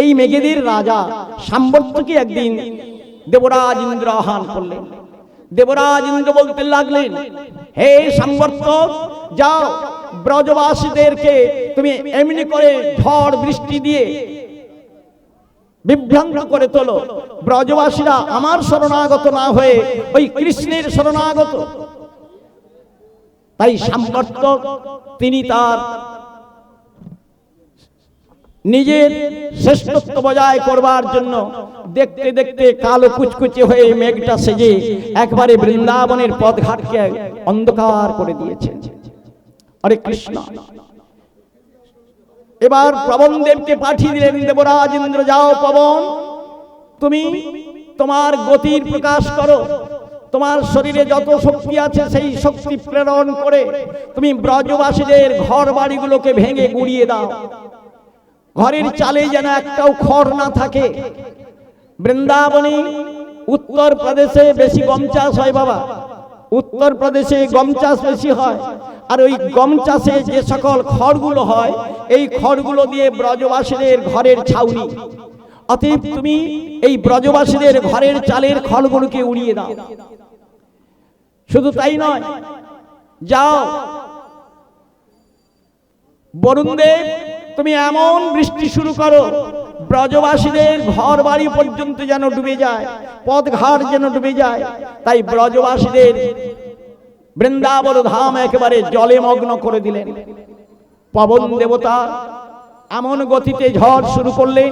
এই মেঘেদের রাজা সাম্বর্তকে একদিন দেবরাজ ইন্দ্র আহ্বান করলেন। দেবরাজ ইন্দ্র বলতে লাগলেন, হে সাম্বর্তক, যাও ব্রজবাসীদেরকে তুমি এমনি করে ঝড় বৃষ্টি দিয়ে বিভ্রান্ত করে তোলো, ব্রজবাসীরা আমার শরণাগত না হয়ে ওই কৃষ্ণের শরণাগত। তাই সাম্বর্তক তিনি তার নিজের শ্রেষ্ঠত্ব বজায় করবার জন্য দেখতে দেখতে কালো কুচকুচে হয়ে মেঘটা সেজে একবারে বৃন্দাবনের পথঘাটকে অন্ধকার করে দিয়েছে। হরে কৃষ্ণ। এবার পবন দেবকে পাঠিয়ে দিলেন দেবরাজ ইন্দ্র, যাও পবন, তুমি তোমার গতির প্রকাশ করো, তোমার শরীরে যত শক্তি আছে সেই শক্তি প্রেরণ করে তুমি ব্রজবাসীদের ঘর বাড়িগুলোকে ভেঙে গুড়িয়ে দাও। ঘরের চালে যেন একটাও খড় না থাকে। বৃন্দাবনে উত্তর প্রদেশে বেশি গম চাষ হয় বাবা, উত্তর প্রদেশে গম চাষ বেশি হয়। আর ওই গম চাষে যে সকল খড়গুলো হয়, এই খড়গুলো দিয়ে ব্রজবাসীদের ঘরের ছাউনি। অতএব তুমি এই ব্রজবাসীদের ঘরের চালের খড়গুলোকে উড়িয়ে দাও। শুধু তাই নয়, যাও বরুণ দেব, তুমি এমন বৃষ্টি শুরু করো ব্রজবাসীদের ঘর বাড়ি পর্যন্ত যেন ডুবে যায়, পথঘাট যেন ডুবে যায়। তাই ব্রজবাসীদের বৃন্দাবন ধাম একেবারে জলে মগ্ন করে দিলেন। পবন দেবতা এমন গতিতে ঝড় শুরু করলেন,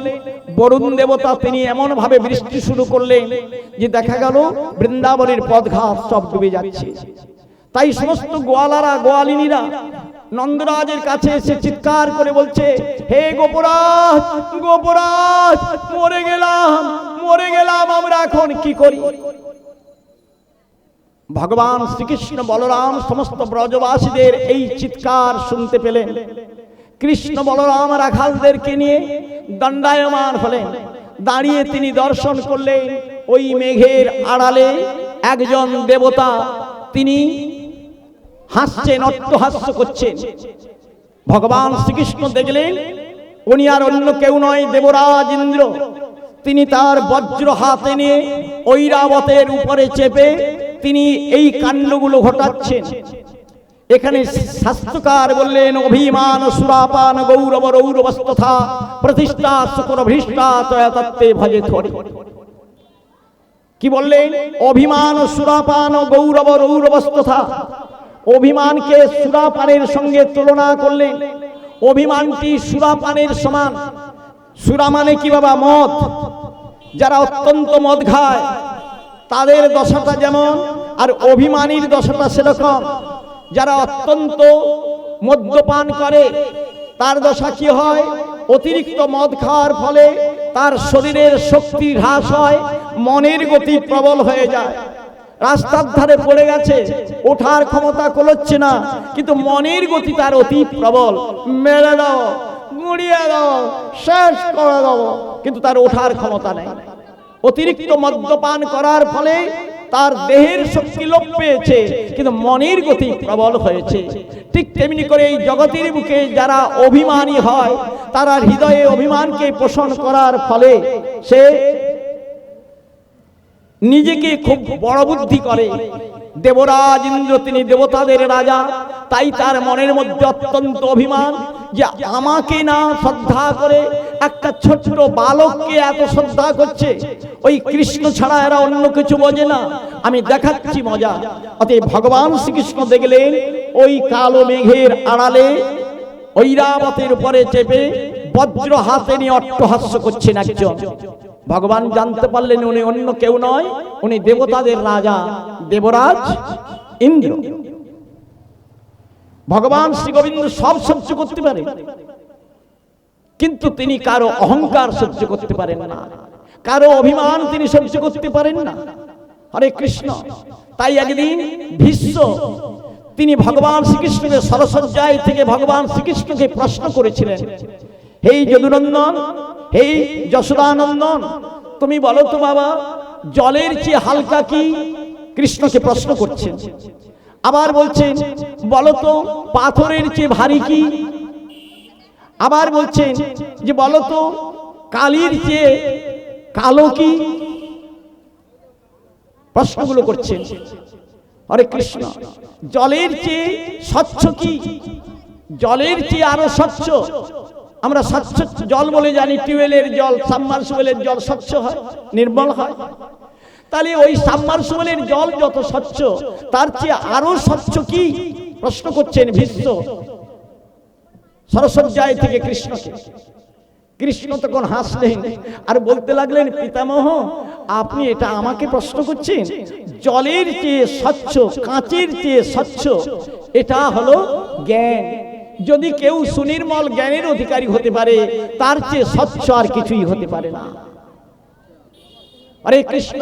বরুণ দেবতা তিনি এমন ভাবে বৃষ্টি শুরু করলেন যে দেখা গেল বৃন্দাবনের পথঘাট সব ডুবে যাচ্ছে। তাই সমস্ত গোয়ালারা, গোয়ালিনীরা নন্দরাজের কাছে এসে চিৎকার করে বলছে, হে গোপরাজ, গোপরাজ, মরে গেলাম, মরে গেলাম, আমরা এখন কি করি? ভগবান শ্রীকৃষ্ণ বলরাম সমস্ত ব্রজবাসীদের এই চিৎকার শুনতে পেলেন। কৃষ্ণ বলরাম রাখালদেরকে নিয়ে দণ্ডায়মান হলেন। দাঁড়িয়ে তিনি দর্শন করলেন ওই মেঘের আড়ালে একজন দেবতা, তিনি হাসছেন, অট্টহাস্য করছেন। ভগবান শ্রীকৃষ্ণ দেখলেন উনি আর অন্য কেউ নয়, দেবরাজ ইন্দ্র। তিনি তার বজ্র হাতে নিয়ে ঐরাবতের উপরে চেপে তিনি এই কাণ্ডগুলো ঘটাচ্ছেন। এখানে শাস্ত্রকার বললেন, অভিমান সুরাপান গৌরব রৌরবস্তথা প্রতিষ্ঠা শুকর ভৃষ্টা তত্ত্বে ভজে থরে। কি বললেন? অভিমান সুরাপান গৌরব রৌরবস্তথা। অভিমানকে সুরাপানের সঙ্গে তুলনা করলেন। অভিমানটি সুরাপানের সমান। সুরা মানে কি বাবা? মদ। যারা অত্যন্ত মদ খায় তাদের দশাটা যেমন, আর অভিমানীর দশাটা সেরকম। যারা অত্যন্ত মদ্যপান করে তার দশা কি হয়? অতিরিক্ত মদ খাওয়ার ফলে তার শরীরের শক্তি হ্রাস হয়, মনের গতি প্রবল হয়ে যায়। রাস্তার ধারে পড়ে গেছে, ওঠার ক্ষমতা কলচ্ছে না, কিন্তু মনের গতি তার অতি প্রবল। মেরে দাও, গুড়িয়ে দাও, শেষ করে দাও, কিন্তু তার ওঠার ক্ষমতা নেই। অতিরিক্ত মদ্যপান করার ফলে তার দেহের শক্তি লোপ পেয়েছে, কিন্তু মনের গতি প্রবল হয়েছে। ঠিক তেমনি করে এই জগতের বুকে যারা অভিমানী হয়, তারা হৃদয়ে অভিমানকে পোষণ করার ফলে সে নিজেকে খুব বড় বুদ্ধি করে। দেবরাজ ইন্দ্র তিনি দেবতাদের রাজা, তাই তার মনের মধ্যে অত্যন্ত অভিমান যে আমাকে না শ্রদ্ধা করে একটা ছোট্ট বালককে এত শ্রদ্ধা করছে। ওই কৃষ্ণ ছাড়া এরা অন্য কিছু বোঝে না, আমি দেখাচ্ছি মজা। অতএব ভগবান শ্রীকৃষ্ণ দেখলেন ওই কালো মেঘের আড়ালে ঐরাবতের উপরে চেপে বজ্র হাতে নিয়ে অট্টহাস্য করছেন একজন। ভগবান জানতে পারলেন উনি অন্য কেউ নয়, উনি দেবতাদের রাজা দেবরাজ ইন্দ্র। ভগবান শ্রী গোবিন্দ সব সহ্য করতে পারেন, কিন্তু তিনি কারো অহংকার সহ্য করতে পারেন না, কারো অভিমান তিনি সহ্য করতে পারেন না। হরে কৃষ্ণ। তাই একদিন ভীষ্ম তিনি ভগবান শ্রীকৃষ্ণকে সরসজ্জায় থেকে ভগবান শ্রীকৃষ্ণকে প্রশ্ন করেছিলেন, হে যদুনন্দন, হে যশোদানন্দন, তুমি বলো তো বাবা, জলের চেয়ে হালকা কি? কৃষ্ণকে প্রশ্ন করছেন। আবার বলছেন, বলো তো পাথরের চেয়ে ভারী কি? আবার বলছেন যে বলো তো কালির চেয়ে কালো কি? প্রশ্নগুলো করছেন। হরে কৃষ্ণ। জলের চেয়ে স্বচ্ছ কি? জলের চেয়ে আরো স্বচ্ছ। আমরা স্বচ্ছ জল বলে জানি, টিউবওয়েলের জল, সাবমার্সিবলের জল স্বচ্ছ হয়, নির্মল হয়। তাহলে ওই সাবমার্সিবলের জল যত স্বচ্ছ, তার চেয়ে আরো স্বচ্ছ কি? প্রশ্ন করছেন ভীষ্ম সরসজ্জায় থেকে কৃষ্ণকে। কৃষ্ণ তখন হাসলেন আর বলতে লাগলেন, পিতামহ আপনি এটা আমাকে প্রশ্ন করছেন? জলের চেয়ে স্বচ্ছ, কাঁচের চেয়ে স্বচ্ছ, এটা হলো জ্ঞান। যদি কেউ সুনির্মল জ্ঞানের অধিকারী হতে পারে, তার চেয়ে স্বচ্ছ আর কিছুই হতে পারে না। হরে কৃষ্ণ।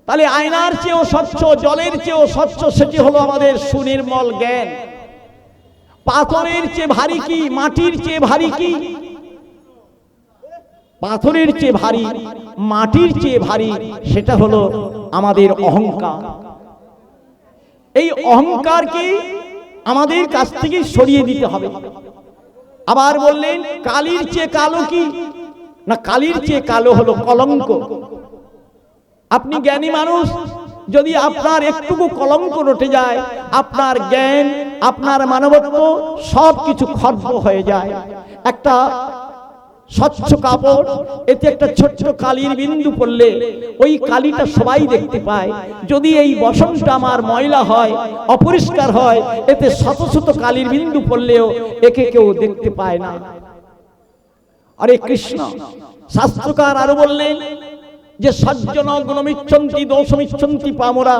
তাহলে আয়নার চেয়েও স্বচ্ছ, জলের চেয়েও স্বচ্ছ, সেটি হলো আমাদের সুনির্মল জ্ঞান। পাথরের চেয়ে ভারী কি? মাটির চেয়ে ভারী কি? পাথরের চেয়ে ভারী, মাটির চেয়ে ভারী, সেটা হলো আমাদের অহংকার। এই অহংকারকে আমাদের কাছ থেকে সরিয়ে দিতে হবে। আবার বললেন, কালির চেয়ে কালো কি? না, কালির চেয়ে কালো হলো কলঙ্ক। আপনি জ্ঞানী মানুষ, যদি আপনার একটুকু কলঙ্ক রটে যায়, আপনার জ্ঞান, আপনার মানবত্ব সবকিছু খর্ব হয়ে যায়। একটা স্বচ্ছ কাপড়, এতে একটা ছোট্ট কালির বিন্দু পড়লে ওই কালিটা সবাই দেখতে পায়। যদি এই বসনটা আমার ময়লা হয়, অপরিষ্কার হয়, এতে শত শত কালির বিন্দু পড়লেও একে কেউ দেখতে পায় না। হরে কৃষ্ণ। শাস্ত্রকার আরো বললেন যে সজ্জন গুণমিচ্ছন্তি দোষমিচ্ছন্তি পামরা,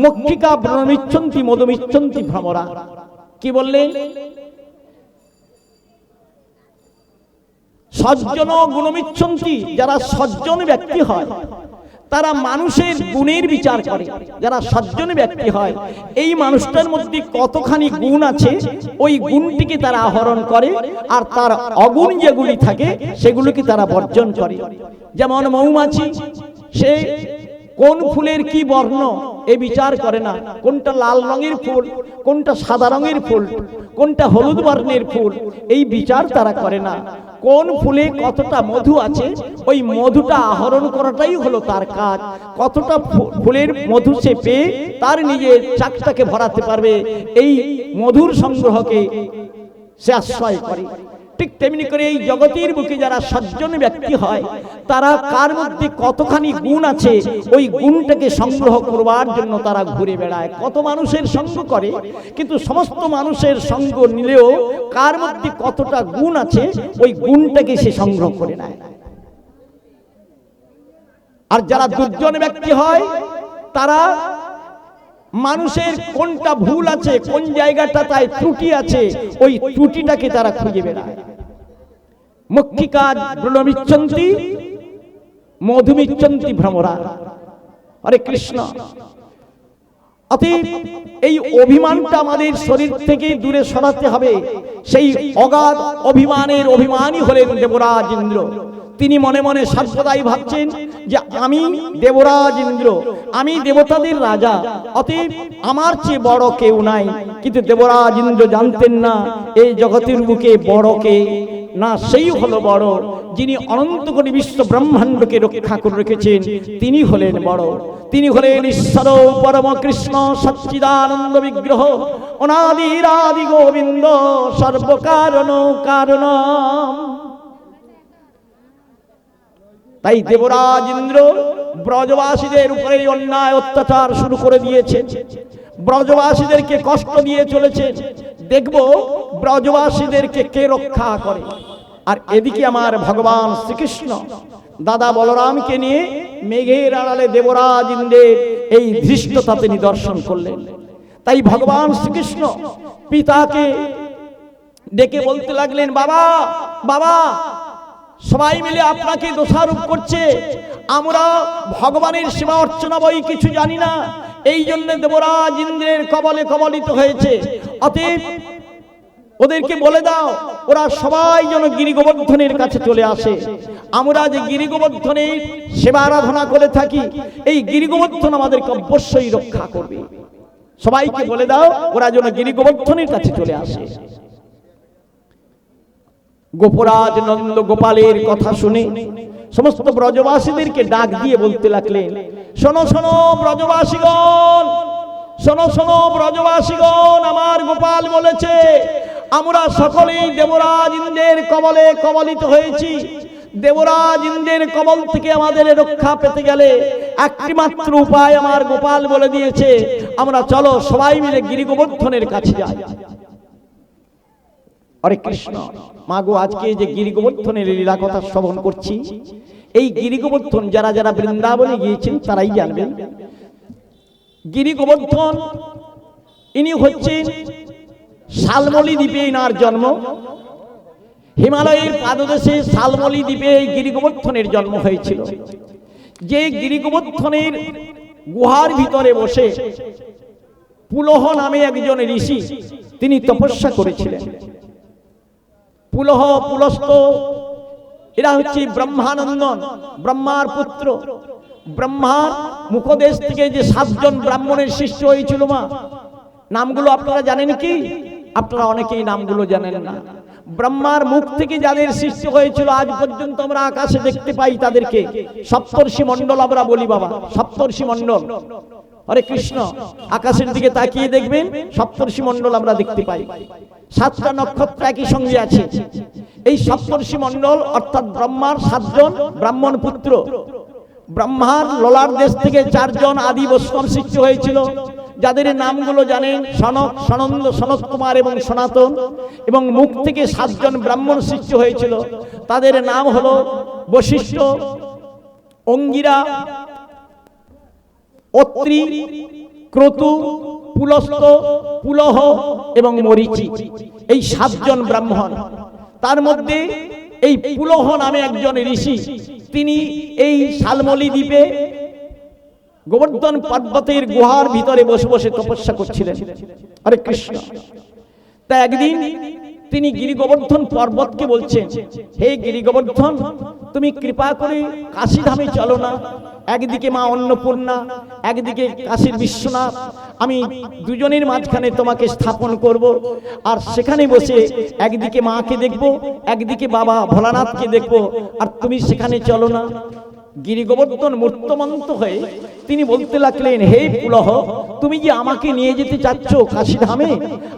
মক্ষিকা ব্রণমিচ্ছন্তি মধুমিচ্ছন্তি ভ্রমরা। কি বললেন? সজ্জন গুণমিচ্ছন্তি, যারা সজ্জন ব্যক্তি হয় তারা মানুষের গুণের বিচার করে। যারা সজ্জন ব্যক্তি হয়, এই মানুষটার মধ্যে কতখানি গুণ আছে ওই গুণটিকে তারা আহরণ করে, আর তার অগুণ যেগুলি থাকে সেগুলোকে তারা বর্জন করে। যেমন মৌমাছি, সে কোন ফুলের কি বর্ণ এ বিচার করে না, কোনটা লাল রঙের ফুল, কোনটা সাদা রঙের ফুল, কোনটা হলুদ বর্ণের ফুল, এই বিচার তারা করে না। কোন ফুলে কতটা মধু আছে ওই মধুটা আহরণ করাটাই হলো তার কাজ। কতটা ফুলের মধু সে পেয়ে তার নিজের চাকটাকে ভরাতে পারবে, এই মধুর সংগ্রহকে সে আশ্রয় করে। ঠিক তেমনি করে এই জগতের বুকে যারা সজ্জন ব্যক্তি হয়, তারা কার মধ্যে কতখানি গুণ আছে ওই গুণটাকে সংগ্রহ করবার জন্য তারা ঘুরে বেড়ায়। কত মানুষের সঙ্গ করে, কিন্তু সমস্ত মানুষের সঙ্গ নিলেও কার মধ্যে কতটা গুণ আছে ওই গুণটাকে সে সংগ্রহ করে নেয়। আর যারা দুর্জন ব্যক্তি হয়, তারা মানুষের কোনটা ভুল আছে, কোন জায়গাটা তাই ত্রুটি আছে, ওই ত্রুটিটাকে তারা খুঁজে বেড়ায়। মক্ষিকা ব্রণমিচ্ছন্তি মধুমিচ্ছন্তি ভ্রমরা। হরে কৃষ্ণ। অতএব এই অভিমানটা আমাদের শরীর থেকে দূরে সরাতে হবে। সেই অগাধ অভিমানের অভিমানী হলেন দেবরাজ ইন্দ্র। তিনি মনে মনে সর্বদাই ভাবছেন যে আমি দেবরাজ ইন্দ্র, আমি দেবতাদের রাজা, অতএব আমার চেয়ে বড় কেউ নাই। কিন্তু দেবরাজ ইন্দ্র জানতেন না এই জগতের বুকে বড় কে না, সেই হলো বড়। যিনি অনন্ত কোটি বিশ্ব ব্রহ্মাণ্ডকে রক্ষা করে রেখেছেন তিনি হলেন বড়। তিনি হলেন ঈশ্বর পরম কৃষ্ণ সচ্চিদানন্দ বিগ্রহ, অনাদিরাদি গোবিন্দ সর্বকারণ কারণম। তাই দেবরাজ ইন্দ্র ব্রজবাসীদের উপরে অন্যায় অত্যাচার শুরু করে দিয়েছে, ব্রজবাসীদেরকে কষ্ট দিয়ে চলেছে। দেখব ব্রজবাসীদেরকে কে রক্ষা করে। আর এদিকে আমার ভগবান শ্রীকৃষ্ণ দাদা বলরামকে নিয়ে মেঘের আড়ালে দেবরাজ ইন্দ্রের এই ধৃষ্টতাতে নিদর্শন করলেন। তাই ভগবান শ্রীকৃষ্ণ পিতাকে ডেকে বলতে লাগলেন, বাবা বাবা, সবাই মিলে আপনাকে দোষারোপ করছে, আমরা ভগবানের সেবা অর্চনা বই কিছু জানি না, এই জন্য দেবরাজ ইন্দ্রের কবলে কবলিত হয়েছে। অতএব ওদেরকে বলে দাও ওরা সবাই যেন গিরি গোবর্ধনের কাছে চলে আসে। আমরা যে গিরি গোবর্ধনের সেবা আরাধনা করে থাকি, এই গিরি গোবর্ধন আমাদেরকে অবশ্যই রক্ষা করবে। সবাইকে বলে দাও ওরা যেন গিরি গোবর্ধনের কাছে চলে আসে। গোপরাজ নন্দ গোপালের কথা শুনে সমস্ত ব্রজবাসীদেরকে ডাক দিয়ে বলতে লাগলেন, শোনো শোনো ব্রজবাসীগণ, শোনো শোনো ব্রজবাসীগণ, আমার গোপাল বলেছে আমরা সকলেই দেবরাজ ইন্দ্রের কবলে কবলিত হয়েছি। দেবরাজ ইন্দ্রের কবল থেকে আমাদের রক্ষা পেতে গেলে একটি মাত্র উপায় আমার গোপাল বলে দিয়েছে, আমরা চলো সবাই মিলে গিরি গোবর্ধনের কাছে যাই। হরে কৃষ্ণ। মাগো, আজকে যে গিরি গোবর্ধনের লীলা কথা শ্রবণ করছি, এই গিরি গোবর্ধন যারা যারা বৃন্দাবনে গিয়েছেন তারাই জানবেন। গিরি গোবর্ধন ইনি হচ্ছেন শালমলি দ্বীপে ইনার জন্ম। হিমালয়ের পাদদেশে শালমলি দ্বীপে এই গিরি গোবর্ধনের জন্ম হয়েছিল। যে গিরি গোবর্ধনের গুহার ভিতরে বসে পুলহ নামে একজন ঋষি তিনি তপস্যা করেছিলেন। পুলহ, পুলস্ত এরা হচ্ছে ব্রহ্মানন্দন, ব্রহ্মার পুত্র। ব্রহ্মার মুখদেশ থেকে যে 7 জন ব্রাহ্মণের সৃষ্টি হয়েছিল মা, নামগুলো আপনারা জানেন কি? আপনারা অনেকেই নামগুলো জানেন না। ব্রহ্মার মুখ থেকে যাদের সৃষ্টি হয়েছিল আজ পর্যন্ত আমরা আকাশে দেখতে পাই তাদেরকে সপ্তর্ষি মণ্ডল আমরা বলি। বাবা, সপ্তর্ষি মণ্ডল। হরে কৃষ্ণ। আকাশের দিকে তাকিয়ে দেখবেন সপ্তর্ষি মণ্ডল আমরা দেখতে পাই। 7টা নক্ষত্র একই সঙ্গে আছে। এই সপ্তর্ষি মণ্ডল অর্থাৎ ব্রহ্মার 7 জন ব্রাহ্মণ পুত্র। ব্রহ্মার লোলার দেশ থেকে 4 জন আদি বৈষ্ণব সৃষ্টি হয়েছিল, যাদের নামগুলো জানেন সনক, সনন্দ, সনত কুমার এবং সনাতন। এবং মুখ থেকে 7 জন ব্রাহ্মণ সৃষ্টি হয়েছিল, তাদের নাম হলো বশিষ্ঠ, অঙ্গিরা, অত্রি, ক্রতু, পুলস্ত, পুলহ এবং মরীচি। এই 7 জন ব্রাহ্মণ। তার মধ্যে এই পুলহ নামে একজন ঋষি, তিনি এই শালমলি দ্বীপে গোবর্ধন পর্বতের গুহার ভিতরে বসে বসে তপস্যা করছিলেন। হরে কৃষ্ণ। তা একদিন তিনি গিরি গোবর্ধন পর্বতকে বলছেন, হে গিরি গোবর্ধন, তুমি কৃপা করে কাশীধামে চলো না। একদিকে মা অন্নপূর্ণা, একদিকে কাশীর বিশ্বনাথ, আমি দুজনের মাঝখানে তোমাকে স্থাপন করব। আর সেখানে বসে একদিকে মাকে দেখব, একদিকে বাবা ভোলানাথকে দেখব, আর তুমি সেখানে চলো না। গিরি গোবর্ধন মূর্তমন্ত হয়ে তিনি বলতে লাগলেন, হে পুলহ, তুমি যে আমাকে নিয়ে যেতে চাচ্ছ কাশীধামে,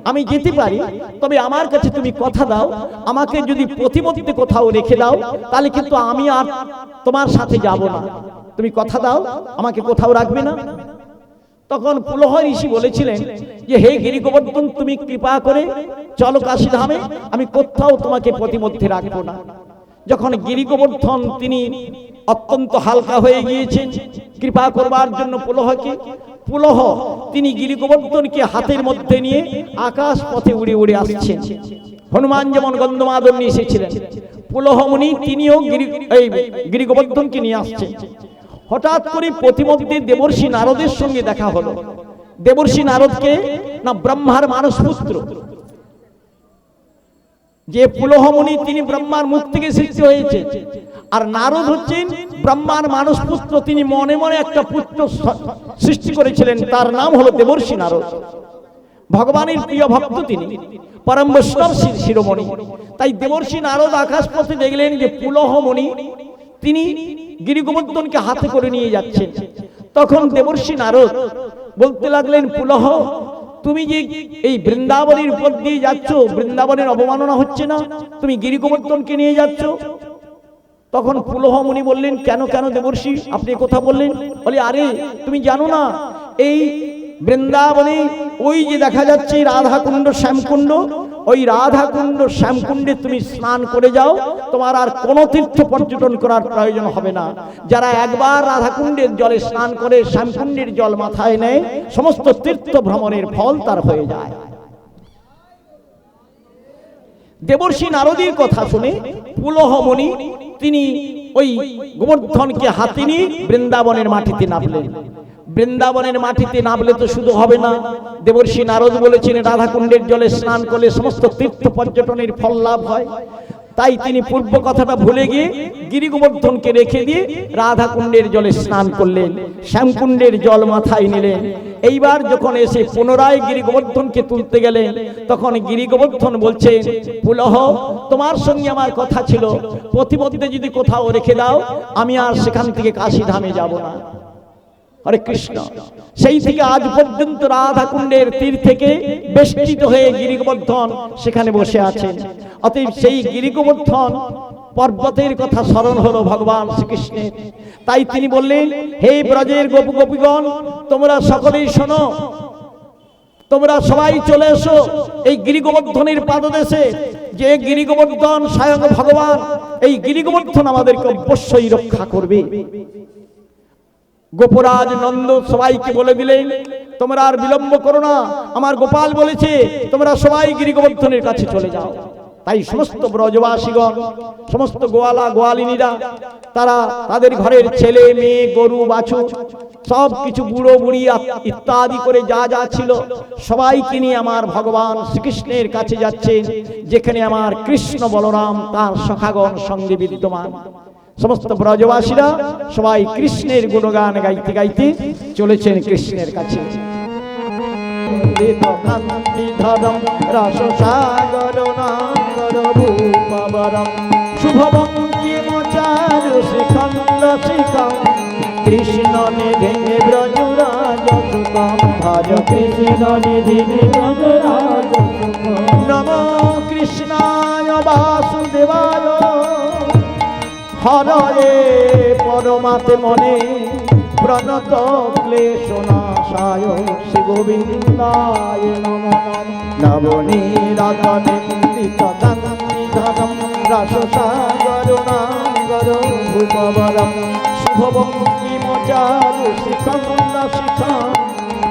আমি যেতে পারি, তবে আমার কাছে তুমি কথা দাও, আমাকে যদি প্রতিমধ্যে কোথাও রেখে দাও, তাহলে কিন্তু আমি আর তোমার সাথে যাব না। তুমি কথা দাও, আমাকে কোথাও রাখবে না। তখন পুলহ ঋষি বলেছিলেন যে, হে গিরি গোবর্ধন, তুমি কৃপা করে চলো কাশীধামে, আমি কোথাও তোমাকে প্রতিমধ্যে রাখবো না। যখন গিরি গোবর্ধন তিনি অত্যন্ত হালকা হয়ে গিয়েছেন কৃপা করবার জন্য পুলহকে, পুলহ তিনি গিরি গোবর্ধনকে হাতের মধ্যে নিয়ে আকাশ পথে উড়ে উড়ে আসছেন। হনুমান যেমন গন্ধমাদন নিয়ে এসেছিলেন, পুলহ মুনি তিনিও গিরি গোবর্ধনকে নিয়ে আসছেন। হঠাৎ করে প্রতিমধ্যে দেবর্ষি নারদের সঙ্গে দেখা হলো। দেবর্ষি নারদকে না ব্রহ্মার মানস পুত্র, যে পুলহ মুনি তিনি ব্রহ্মার মুখ থেকে সৃষ্টি হয়েছে, আর নারদ হচ্ছেন ব্রহ্মার মানস পুত্র। তিনি মনে মনে একটা পুত্র সৃষ্টি করেছিলেন, তার নাম হলো দেবর্ষি নারদ। ভগবানের প্রিয় ভক্ত তিনি, পরম বৈষ্ণব শিরোমণি। তাই দেবর্ষি নারদ আকাশ পথে দেখলেন যে পুলহ মুনি তিনি গিরি গোবর্ধনকে হাতে করে নিয়ে যাচ্ছেন। তখন দেবর্ষি নারদ বলতে লাগলেন, পুলহ, তুমি যে এই বৃন্দাবনের উপর দিয়ে যাচ্ছ, বৃন্দাবনের অবমাননা হচ্ছে না? তুমি গিরি গোবর্ধনকে নিয়ে যাচ্ছ। তখন পুলহ মুনি বললেন, কেন কেন দেবর্ষি, আপনি কথা বললেন? বলে, আরে তুমি জানো না, এই বৃন্দাবনে ওই যে দেখা যাচ্ছে রাধাকুণ্ড শ্যামকুণ্ড, ওই রাধাকুণ্ড শ্যামকুণ্ডে তুমি স্নান করে যাও, তোমার আর কোনো তীর্থ পর্যটন করার প্রয়োজন হবে না। যারা একবার রাধাকুণ্ডের জলে স্নান করে শ্যামকুণ্ডের জল মাথায় নেয়, সমস্ত তীর্থ ভ্রমণের ফল তার হয়ে যায়। দেবর্ষি নারদের কথা শুনে পুলহ মুনি তিনি ওই গোবর্ধনকে হাতে নিয়ে বৃন্দাবনের মাটিতে নামলেন। বৃন্দাবনের মাটিতে নামলে তো শুধু হবে না, দেবর্ষি নারদ বলেছেন রাধাকুণ্ডের জলে স্নান করলে সমস্ত তীর্থ পর্যটনের ফল লাভ হয়। তাই তিনি পূর্ব কথাটা ভুলে গিয়ে গিরি গোবর্ধনকে রেখে দিয়ে রাধাকুণ্ডের জলে স্নান করলেন, শ্যামকুণ্ডের জল মাথায় নিলেন। এইবার যখন এসে পুনরায় গিরি গোবর্ধনকে তুলতে গেলেন, তখন গিরি গোবর্ধন বলছেন, পুলহ, তোমার সঙ্গে আমার কথা ছিল, প্রতিমধ্যে যদি কোথাও রেখে দাও, আমি আর সেখান থেকে কাশীধামে যাব না। হরে কৃষ্ণ। সেই থেকে আজ পর্যন্ত রাধাকুণ্ডের তীর থেকে বেষ্টিত হয়ে গিরি গোবর্ধন সেখানে বসে আছেন। অতএব সেই গিরি গোবর্ধন পর্বতের কথা স্মরণ হলো ভগবান শ্রীকৃষ্ণের। তাই তিনি বললেন, হে ব্রজের গোপ গোপীগণ, তোমরা সকলেই শোনো, তোমরা সবাই চলে এসো এই গিরি গোবর্ধনের পাদদেশে। যে গিরি গোবর্ধন স্বয়ং ভগবান, এই গিরি গোবর্ধন আমাদেরকে অবশ্যই রক্ষা করবে। গোপরাজ নন্দ সবাইকে বলে দিলেন, তোমরা আর বিলম্ব করো না, আমার গোপাল বলেছে তোমরা সবাই গিরি গোবর্ধনের কাছে চলে যাও। তাই সমস্ত ব্রজবাসীগণ, সমস্ত গোয়ালা গোয়ালিনীরা, তারা তাদের ঘরের ছেলে মেয়ে গরু বাছুর সব কিছু বুড়ো বুড়ি ইত্যাদি করে যা যা ছিল সবাইকে নিয়ে আমার ভগবান শ্রীকৃষ্ণের কাছে যাচ্ছেন, যেখানে আমার কৃষ্ণ বলরাম তার সখাগণ সঙ্গে বিদ্যমান। সমস্ত ব্রজবাসীরা সবাই কৃষ্ণের গুণগান গাইতে গাইতে চলেছেন কৃষ্ণের কাছে। কৃষ্ণ নিধি ব্রজরাজ সুতম ভজ, কৃষ্ণ নিধি ব্রজরাজ নমো কৃষ্ণায় বাসুদেবায়, হরে পরমাত্মনে প্রণত ক্লেশনাশায়, শ্রী গোবিন্দায় নমঃ। নবনীরাজনিন্দিত গন্ধিধরম রসসাগরনাগর ভূপবরম, শুভবঙ্কিমচারু শিখম শিখম,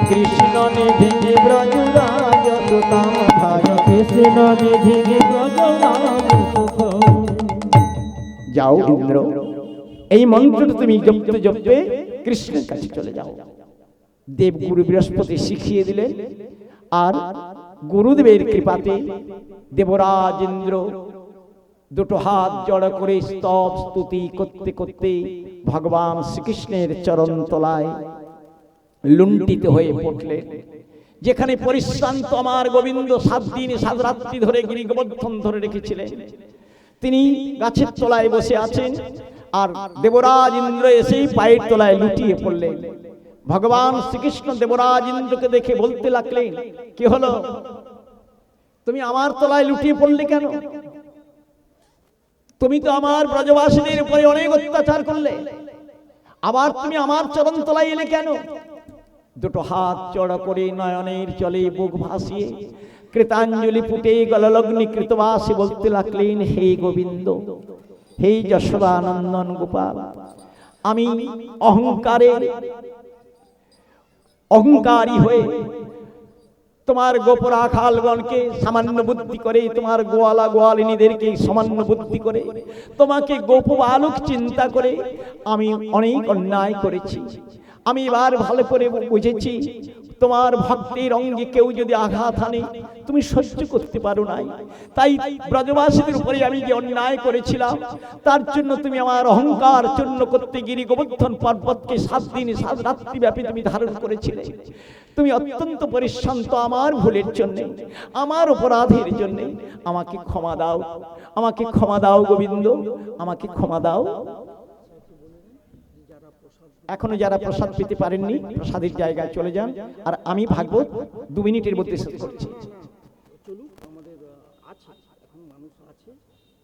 কৃষ্ণ নিধি ব্রজরাজ সুতম ভজ, কৃষ্ণ নিধি ব্রজরাজ সুতম। যাও ইন্দ্র, এই মন্ত্রটা তুমি জপতে জপতে কৃষ্ণের কাছে চলে যাও। দেবগুরু বৃহস্পতি শিখিয়ে দিলেন, আর গুরুদেবের কৃপাতে দেবরাজ ইন্দ্র দুটো হাত জড়ো করে স্তব স্তুতি করতে করতে ভগবান শ্রীকৃষ্ণের চরণ তলায় লুণ্ঠিত হয়ে পড়লেন। যেখানে পরিশ্রান্ত আমার গোবিন্দ 7 দিন 7 রাত্রি ধরে গিরি গোবর্ধন ধরে রেখেছিলেন, তিনি গাছের তলায় বসে আছেন, আর দেবরাজ ইন্দ্র এসেই পায়ের তলায় লুটিয়ে পড়লেন। ভগবান শ্রীকৃষ্ণ দেবরাজ ইন্দ্রকে দেখে বলতে লাগলেন, কি হলো, তুমি আমার তলায় লুটিয়ে পড়লে কেন? তুমি তো আমার ব্রজবাসীদের উপরে অনেক অত্যাচার করলে, আবার তুমি আমার চরণ তলায় এলে কেন? দুটো হাত চড়া করে নয়নের জলে বুক ভাসিয়ে কৃতাঞ্জলি ফুটে গললগ্নি কৃতবাসী বলতে লাগলেন, হে গোবিন্দ, হে যশোদানন্দন গোপাল, আমি অহংকারী হয়ে তোমার গোপরা খালগণকে সামান্য বুদ্ধি করে, তোমার গোয়ালা গোয়ালিনীদেরকে সামান্য বুদ্ধি করে, তোমাকে গোপ বালক চিন্তা করে আমি অনেক অন্যায় করেছি। আমি এবার ভালো করে বুঝেছি, তোমার ভক্তের অঙ্গে কেউ যদি আঘাত আনে তুমি সহ্য করতে পারো নাই, তাই ব্রজবাসীদের উপরে আমি যে অন্যায় করেছিলাম তার জন্য তুমি আমার অহংকার চূর্ণ করতে গিরি গোবর্ধন পর্বতকে 7 দিন 7 রাত্রি ব্যাপী তুমি ধারণ করেছিলে। তুমি অত্যন্ত পরিশ্রান্ত আমার ভুলের জন্য, আমার অপরাধের জন্য। আমাকে ক্ষমা দাও, আমাকে ক্ষমা দাও গোবিন্দ, আমাকে ক্ষমা দাও। এখনো যারা প্রসাদ পেতে পারেননি প্রসাদের জায়গায় চলে যান, আর আমি ভাগবত 2 মিনিটের মধ্যে শেষ করছি। চলুক, আমাদের আছে এখন মানুষ আছে,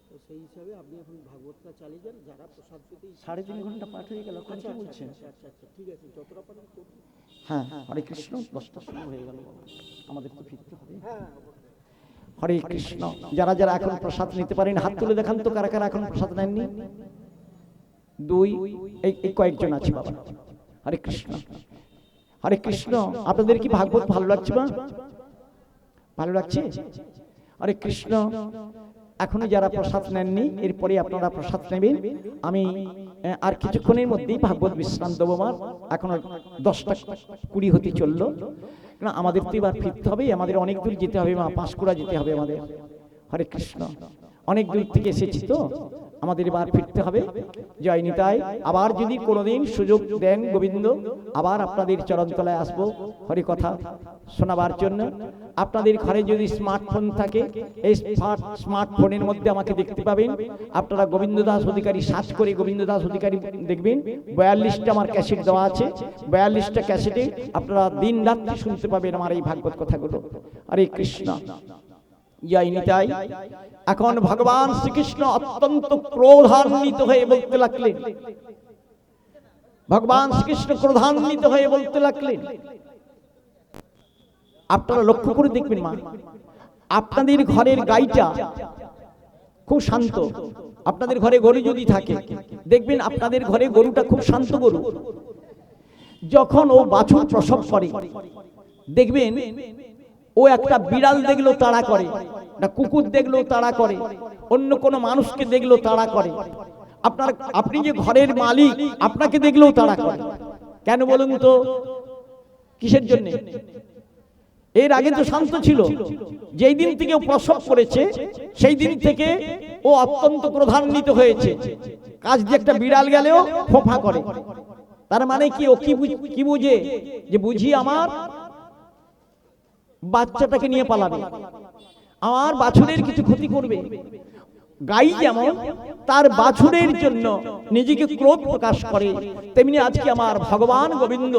তো সেই হিসাবে আপনি এখন ভাগবতটা চালিয়ে যান। যারা প্রসাদ পেতে 3.5 ঘন্টা পাঠ হয়ে গেল, কোন কি বলছেন? আচ্ছা, ঠিক আছে, যতটা পারেন করুন। হ্যাঁ, হরে কৃষ্ণ, 10টা শুরু হয়ে গেল, আমাদের তো ফিরতে হবে। হরে কৃষ্ণ। যারা যারা এখন প্রসাদ নিতে পারেন হাত তুলে দেখান তো, কারা কারা এখন প্রসাদ নেননি? 2 এই কয়েকজন আছে বাবা। হরে কৃষ্ণ, হরে কৃষ্ণ। আপনাদের কি ভাগবত ভালো লাগছে? বা ভালো লাগছে? হরে কৃষ্ণ। এখনো যারা প্রসাদ নেননি, এরপরে আপনারা প্রসাদ নেবেন। আমি আর কিছুক্ষণের মধ্যেই ভাগবত বিশ্রাম দেবো। আমার এখন 10টা 20 হতে চললো, না আমাদের তো এবার ফিরতে হবে, আমাদের অনেক দূর যেতে হবে মা, পাঁশকুড়া যেতে হবে আমাদের। হরে কৃষ্ণ। অনেক দূর থেকে এসেছি তো, আমাদের এবার ফিরতে হবে। জয় নিতাই। আবার যদি কোনোদিন সুযোগ দেন গোবিন্দ, আবার আপনাদের চরণতলায় আসবো হরি কথা শোনাবার জন্য। আপনাদের ঘরে যদি স্মার্টফোন থাকে, এই স্মার্টফোনের মধ্যে আমাকে দেখতে পাবেন। আপনারা গোবিন্দ দাস অধিকারী সার্চ করে গোবিন্দ দাস অধিকারী দেখবেন। 42টা আমার ক্যাসেট দেওয়া আছে, 42টা ক্যাসেটে আপনারা দিন রাত্রি শুনতে পাবেন আমার এই ভাগবত কথাগুলো। হরে কৃষ্ণ। জয় নিতাই। এখন ভগবান শ্রীকৃষ্ণ অত্যন্ত ক্রোধান্বিত হয়ে বলতে লাগলেন, ভগবান শ্রীকৃষ্ণ ক্রোধান্বিত হয়ে বলতে লাগলেন, আপনারা লক্ষ্য করে দেখবেন মা, আপনাদের ঘরের গাইটা খুব শান্ত। আপনাদের ঘরে গরু যদি থাকে দেখবেন আপনাদের ঘরে গরুটা খুব শান্ত গরু। যখন ও বাছুর প্রসব করে দেখবেন ও একটা বিড়াল দেখলেও তাড়া করে, একটা কুকুর দেখলেও তাড়া করে, অন্য কোনো মানুষকে দেখলেও তাড়া করে। আপনি যে ঘরের মালিক, আপনাকে দেখলেও তাড়া করে। কেন বলুন তো? কিসের জন্য? এর আগে তো শান্ত ছিল, যেই দিন থেকে ও প্রসব করেছে সেই দিন থেকে ও অত্যন্ত ক্রোধান্বিত হয়েছে। কাজ দিয়ে একটা বিড়াল গেলেও ফোঁফা করে। তার মানে কি? ও কি বুঝে? যে বুঝি আমার বাচ্চাটাকে নিয়ে পালাবে, আমার বাছুরের কিছু ক্ষতি করবে। গাই যেমন তার বাছুরের জন্য নিজেকে ক্রোধ প্রকাশ করে, তেমনি আজকে আমার ভগবান গোবিন্দ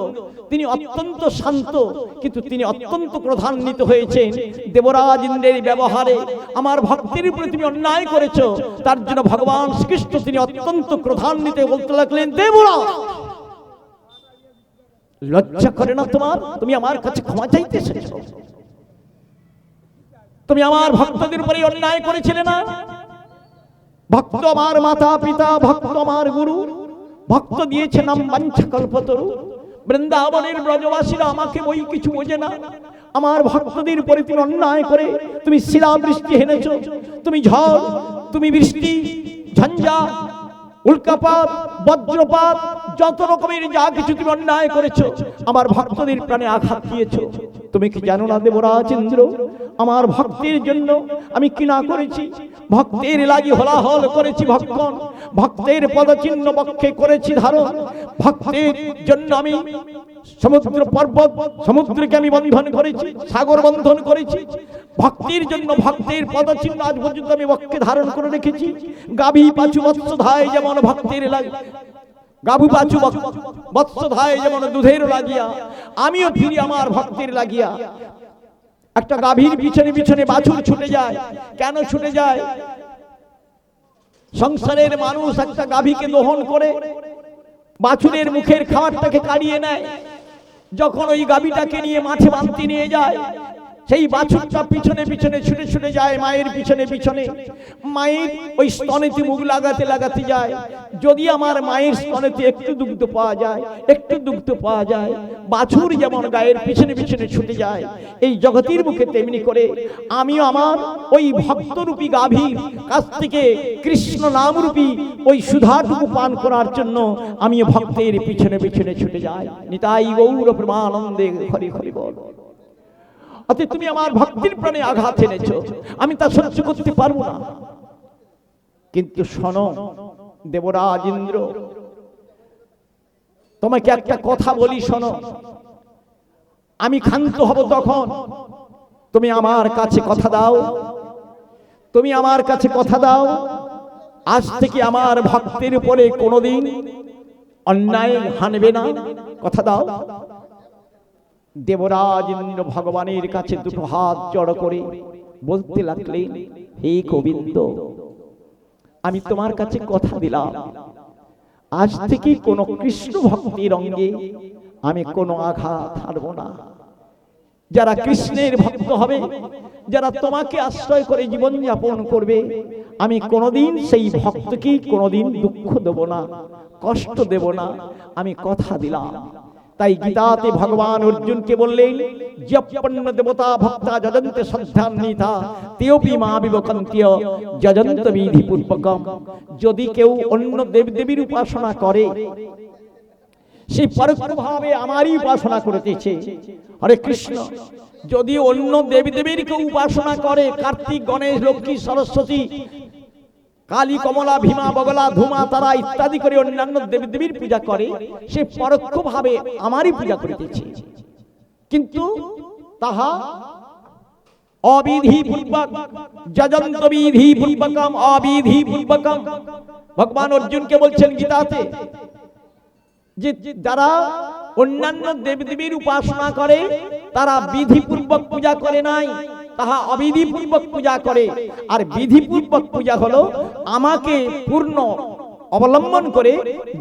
তিনি অত্যন্ত শান্ত, কিন্তু তিনি অত্যন্ত ক্রোধান্বিত হয়েছেন দেবরাজ ইন্দ্রের ব্যবহারে। আমার ভক্তের উপরে তুমি অন্যায় করেছো, তার জন্য ভগবান শ্রীকৃষ্ণ তিনি অত্যন্ত ক্রোধান্বিত বলতে লাগলেন, দেবরাজ লজ্জা করে না তোমার? তুমি আমার কাছে ক্ষমা চাইতে এসেছো, তুমি আমার ভক্তদের উপরে অন্যায় করেছিলে না? ভক্ত আমার মাতা পিতা, ভক্ত আমার গুরু, ভক্ত দিয়েছে নাম বাঞ্ছা কল্পতরু। বৃন্দাবনের ব্রজবাসীরা আমাকে বই কিছু বোঝে না, আমার ভক্তদের উপরে তুমি অন্যায় করে তুমি শিলা বৃষ্টি এনেছো, তুমি ঝড়, তুমি বৃষ্টি ঝঞ্ঝা, উল্কাপাত, বজ্রপাত, যত রকমের যা কিছু তুমি অন্যায় করেছো, আমার ভক্তদের প্রাণে আঘাত দিয়েছো। তুমি কি জানো না দেবরাজ ইন্দ্র, আমার ভক্তের জন্য আমি কি না করেছি? ভক্তের লাগি হলাহল করেছি ভক্ষণ, ভক্তের পদচিহ্ন বক্ষে করেছি ধারণ, ভক্তের জন্য আমি সমুদ্র পর্বত সমুদ্রকে আমি বন্ধন করেছি, সাগর বন্ধন করেছি। ভক্তির জন্য ভক্তের পদচিহ্ন আজ পর্যন্ত আমি বক্ষে ধারণ করে রেখেছি। গাভী পাঁচু বৎসধায় যেমন ভক্তের লাগে, গাভু পাঁচু বৎসধায় যেমন দুধের লাগিয়া, আমিও ফিরি আমার ভক্তের লাগিয়া। একটা গাভীর পিছনে পিছনে বাছুর ছুটে যায়। কেন ছুটে যায়? সংসারের মানুষ একটা গাভীকে দহন করে বাছুরের মুখের খাবারটাকে কাড়িয়ে নেয়। যখন ওই গাভীটাকে নিয়ে মাঠে বাঁধতে নিয়ে যায়, সেই বাছুরটা পিছনে পিছনে ছুটে ছুটে যায় মায়ের পিছনে পিছনে। মায়ের ওই স্তনেতে মুখ লাগাতে লাগাতে যায়। যদি আমার মায়ের স্তনেতে একটু দুগ্ধ পাওয়া যায়, একটু দুগ্ধ পাওয়া যায়, বাছুর যেমন গায়ের পিছনে পিছনে ছুটে যায়, এই জগতের মুখে তেমনি করে আমিও আমার ওই ভক্তরূপী গাভীর কাছ থেকে কৃষ্ণ নামরূপী ওই সুধাটুকু পান করার জন্য আমিও ভক্তের পিছনে পিছনে ছুটে যাই। নিতাই গৌর প্রেমানন্দে হরি হরি বল। অতএব তুমি আমার ভক্তির প্রাণে আঘাত এনেছো, আমি তা সহ্য করতে পারবো না। কিন্তু শোনো দেবরাজ ইন্দ্র, তোমাকে একটা কথা বলি, শোনো। আমি ক্ষান্ত হব তখন তুমি আমার কাছে কথা দাও, তুমি আমার কাছে কথা দাও, আজ থেকে আমার ভক্তের উপরে কোনোদিন অন্যায় হানবে না, কথা দাও। দেবরাজ ইন্দ্র ভগবানের কাছে দুটো হাত জড়ো করে বলতে লাগলেন, হে গোবিন্দ, আমি তোমার কাছে কথা দিলাম, আজ থেকে কোন কৃষ্ণ ভক্তির অঙ্গে আমি কোনো আঘাত হানব না। যারা কৃষ্ণের ভক্ত হবে, যারা তোমাকে আশ্রয় করে জীবন যাপন করবে, আমি কোনোদিন সেই ভক্তকে কোনোদিন দুঃখ দেব না, কষ্ট দেব না, আমি কথা দিলাম। তাই গীতাতে ভগবান অর্জুনকে বললেন, যপন্ন দেবতা ভক্তা যজন্তে শ্রদ্ধান্বিতা তেপি মা বিবকন্ত্য যজন্ত বিধি পূর্বকম। যদি কেউ অন্য দেবদেবীর উপাসনা করে, সে পরোক্ষভাবে আমারই উপাসনা করিতেছে। হরে কৃষ্ণ। যদি অন্য দেবদেবীর কেউ উপাসনা করে, কার্তিক, গণেশ, লক্ষ্মী, সরস্বতী, কালী, কমলা, ভীমা, বগলা, ধুমা, তারা ইত্যাদি করে অন্যান্য দেবদেবীর পূজা করে, সে পরোক্ষভাবে আমারই পূজা করিতেছে। কিন্তু তাহা অবিধি পূর্বক, যজন্ত বিধি পূর্বকম অবিধি পূর্বকম। ভগবান অর্জুনকে বলছেন গীতাতে যে যারা অন্যান্য দেবদেবীর উপাসনা করে, তারা বিধিপূর্বক পূজা করে নাই, তাহা অবিধিপূর্বক পূজা করে। আর বিধিপূর্বক পূজা হলো আমাকে পূর্ণ অবলম্বন করে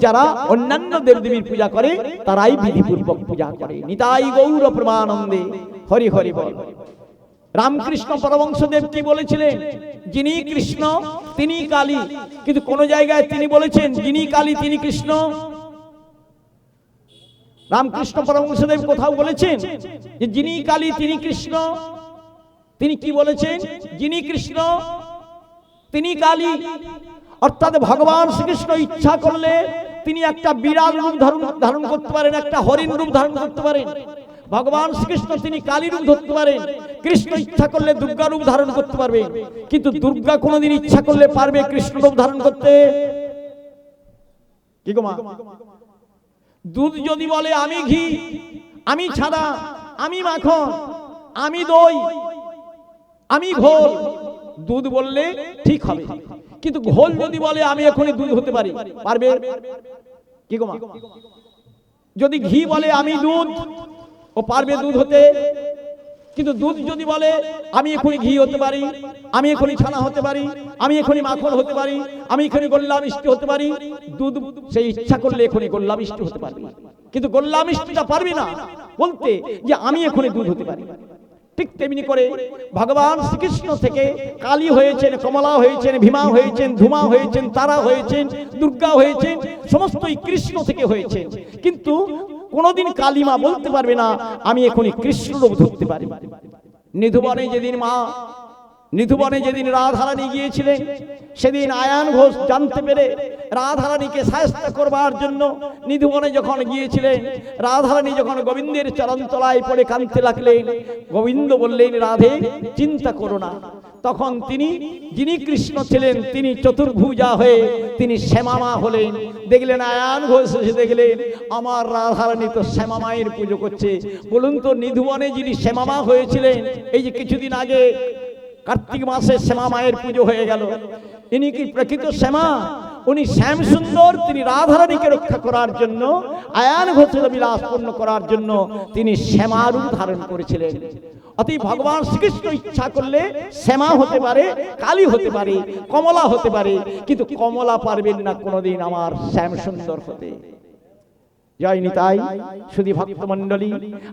যারা অন্যান্য দেবদেবীর পূজা করে, তারাই বিধিপূর্বক পূজা করে। নিতাই গৌর প্রেমানন্দে হরি হরি বল। রামকৃষ্ণ পরমহংসদেব কি বলেছিলেন? যিনি কৃষ্ণ তিনি কালী, কিন্তু কোন জায়গায় তিনি বলেছেন যিনি কালী তিনি কৃষ্ণ? রামকৃষ্ণ পরমহংসদেব কোথাও বলেছেন যে যিনি কালী তিনি কৃষ্ণ? তিনি কি বলেছেন? যিনি কৃষ্ণ তিনি কালী। অর্থাৎ ভগবান শ্রীকৃষ্ণ ইচ্ছা করলে তিনি একটা বিড়াল রূপ ধারণ করতে পারেন, একটা হরিণ রূপ ধারণ করতে পারেন। ভগবান শ্রীকৃষ্ণ তিনি কালী রূপ ধরতে পারেন। কৃষ্ণ ইচ্ছা করলে দুর্গা রূপ ধারণ করতে পারবে, কিন্তু দুর্গা কোনোদিন ইচ্ছা করলে পারবে কৃষ্ণ রূপ ধারণ করতে? কি গো মা? দুধ যদি বলে আমি ঘি, আমি ছানা, আমি মাখন, আমি দই, আমি ঘোল, দুধ বললে ঠিক হবে। কিন্তু ঘোল যদি বলে আমি এখনই দুধ হতে পারি, পারবে? কি গো মা? যদি ঘি বলে আমি দুধ, ও পারবে দুধ হতে। কিন্তু দুধ যদি বলে আমি এখনই ঘি হতে পারি, আমি এখনই ছানা হতে পারি, আমি এখনই মাখন হতে পারি, আমি এখনই গোল্লা মিষ্টি হতে পারি, দুধ সেই ইচ্ছা করলে এখনই গোল্লা মিষ্টি হতে পারবে। কিন্তু গোল্লা মিষ্টিটা পারবে না বলতে যে আমি এখনই দুধ হতে পারি। ঠিক তেমনি করে ভগবান শ্রীকৃষ্ণ থেকে কালী হয়েছেন, কমলা হয়েছেন, ভীমা হয়েছেন, ধুমা হয়েছেন, তারা হয়েছেন, দুর্গা হয়েছেন, সমস্তই কৃষ্ণ থেকে হয়েছেন। কিন্তু কোনদিন কালীমা বলতে পারবে না আমি এখনই কৃষ্ণ রূপ ধরতে পারি। নিধুবনে যেদিন মা নিধুবনে যেদিন রাধারানী গিয়েছিলেন, সেদিন আয়ান ঘোষ জানতে পেরে রাধারানীকে সাহায্য করবার জন্য নিধুবনে যখন গিয়েছিলেন, রাধারানী যখন গোবিন্দের চরণতলায় পড়ে কাঁদতে লাগলেন, গোবিন্দ বললেন, রাধে চিন্তা করো না। তখন যিনি কৃষ্ণ ছিলেন, তিনি চতুর্ভুজা হয়ে তিনি শ্যামা হলেন। দেখলেন আয়ান ঘোষ এসে দেখলেন আমার রাধারানী তো শ্যামা মায়ের পুজো করছে। বলুন তো, নিধুবনে যিনি শ্যামা হয়েছিলেন, এই যে কিছুদিন আগে কার্তিক মাসে শ্যামা মায়ের পুজো হয়ে গেল, ইনি কি প্রকৃত শ্যামা? উনি শ্যাম সুন্দর, তিনি রাধারানীকে রক্ষা করার জন্য, আয়ান ঘোষের বিলাস পূর্ণ করার জন্য তিনি শ্যামা রূপ ধারণ করেছিলেন। অতি ভগবান শ্রীকৃষ্ণ ইচ্ছা করলে শ্যামা হতে পারে, কালী হতে পারে, কমলা হতে পারে, কিন্তু কমলা পারবেন না কোনোদিন আমার শ্যাম সুন্দর হতে। জয় নিতাই। শুধু ভক্তমণ্ডলী,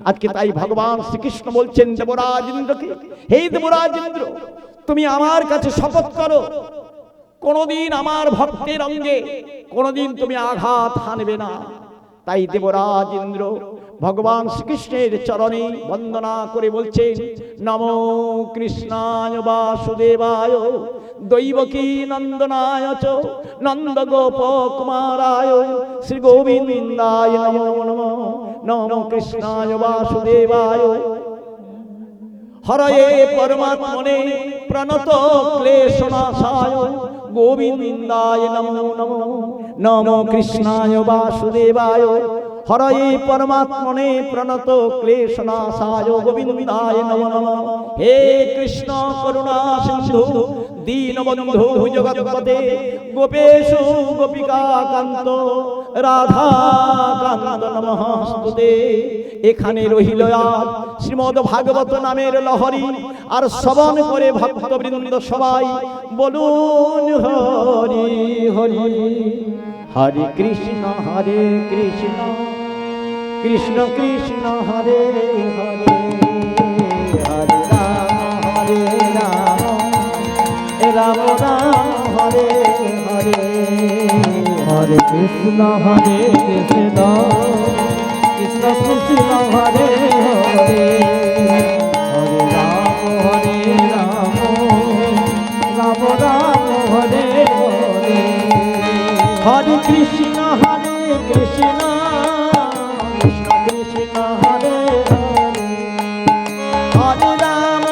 আজকে তাই ভগবান শ্রীকৃষ্ণ বলছেন দেবরাজ ইন্দ্রকে, হে দেবরাজ ইন্দ্র, তুমি আমার কাছে শপথ করো, কোনোদিন আমার ভক্তের অঙ্গে কোনোদিন তুমি আঘাত হানবে না। তাই দেবরাজ ইন্দ্র ভগবান শ্রীকৃষ্ণের চরণে বন্দনা করে বলছেন, নমো কৃষ্ণায় বাসুদেবায় দৈবকী নন্দনায় চ নন্দ গোপ কুমারায় শ্রী গোবিন্দায় নমো নমো। নমো কৃষ্ণায় বাসুদেবায় হরয়ে পরমাত্মনে প্রণত ক্লেশনাশায় গোবিন্দায় নমো নমো। নমো কৃষ্ণায় বাসুদেবায় হরয়ে পরমাত্মনে প্রণত ক্লেশনাশায় গোবিন্দায় নমো নমো। হে কৃষ্ণ করুণা সিন্ধু দীনবন্ধু জগৎপতে গোপেশু গোপিকা কান্ত রাধা কান্ত নমস্তুতে। এখানে রহিল আজ শ্রীমদ ভাগবত নামের লহরী, আর শ্রবণ করে ভক্তবৃন্দ সবাই বলুন হরি হরি। হরে কৃষ্ণ কৃষ্ণ কৃষ্ণ হরে হরে, হরে রাম রাম রাম হরে হরে, হরে কৃষ্ণ কৃষ্ণ কৃষ্ণ কৃষ্ণ হরে হরে, হরে রাম রাম রাম হরে হরে। হরে কৃষ্ণ কৃষ্ণ কৃষ্ণ কৃষ্ণ হরে হরে, হরে রাম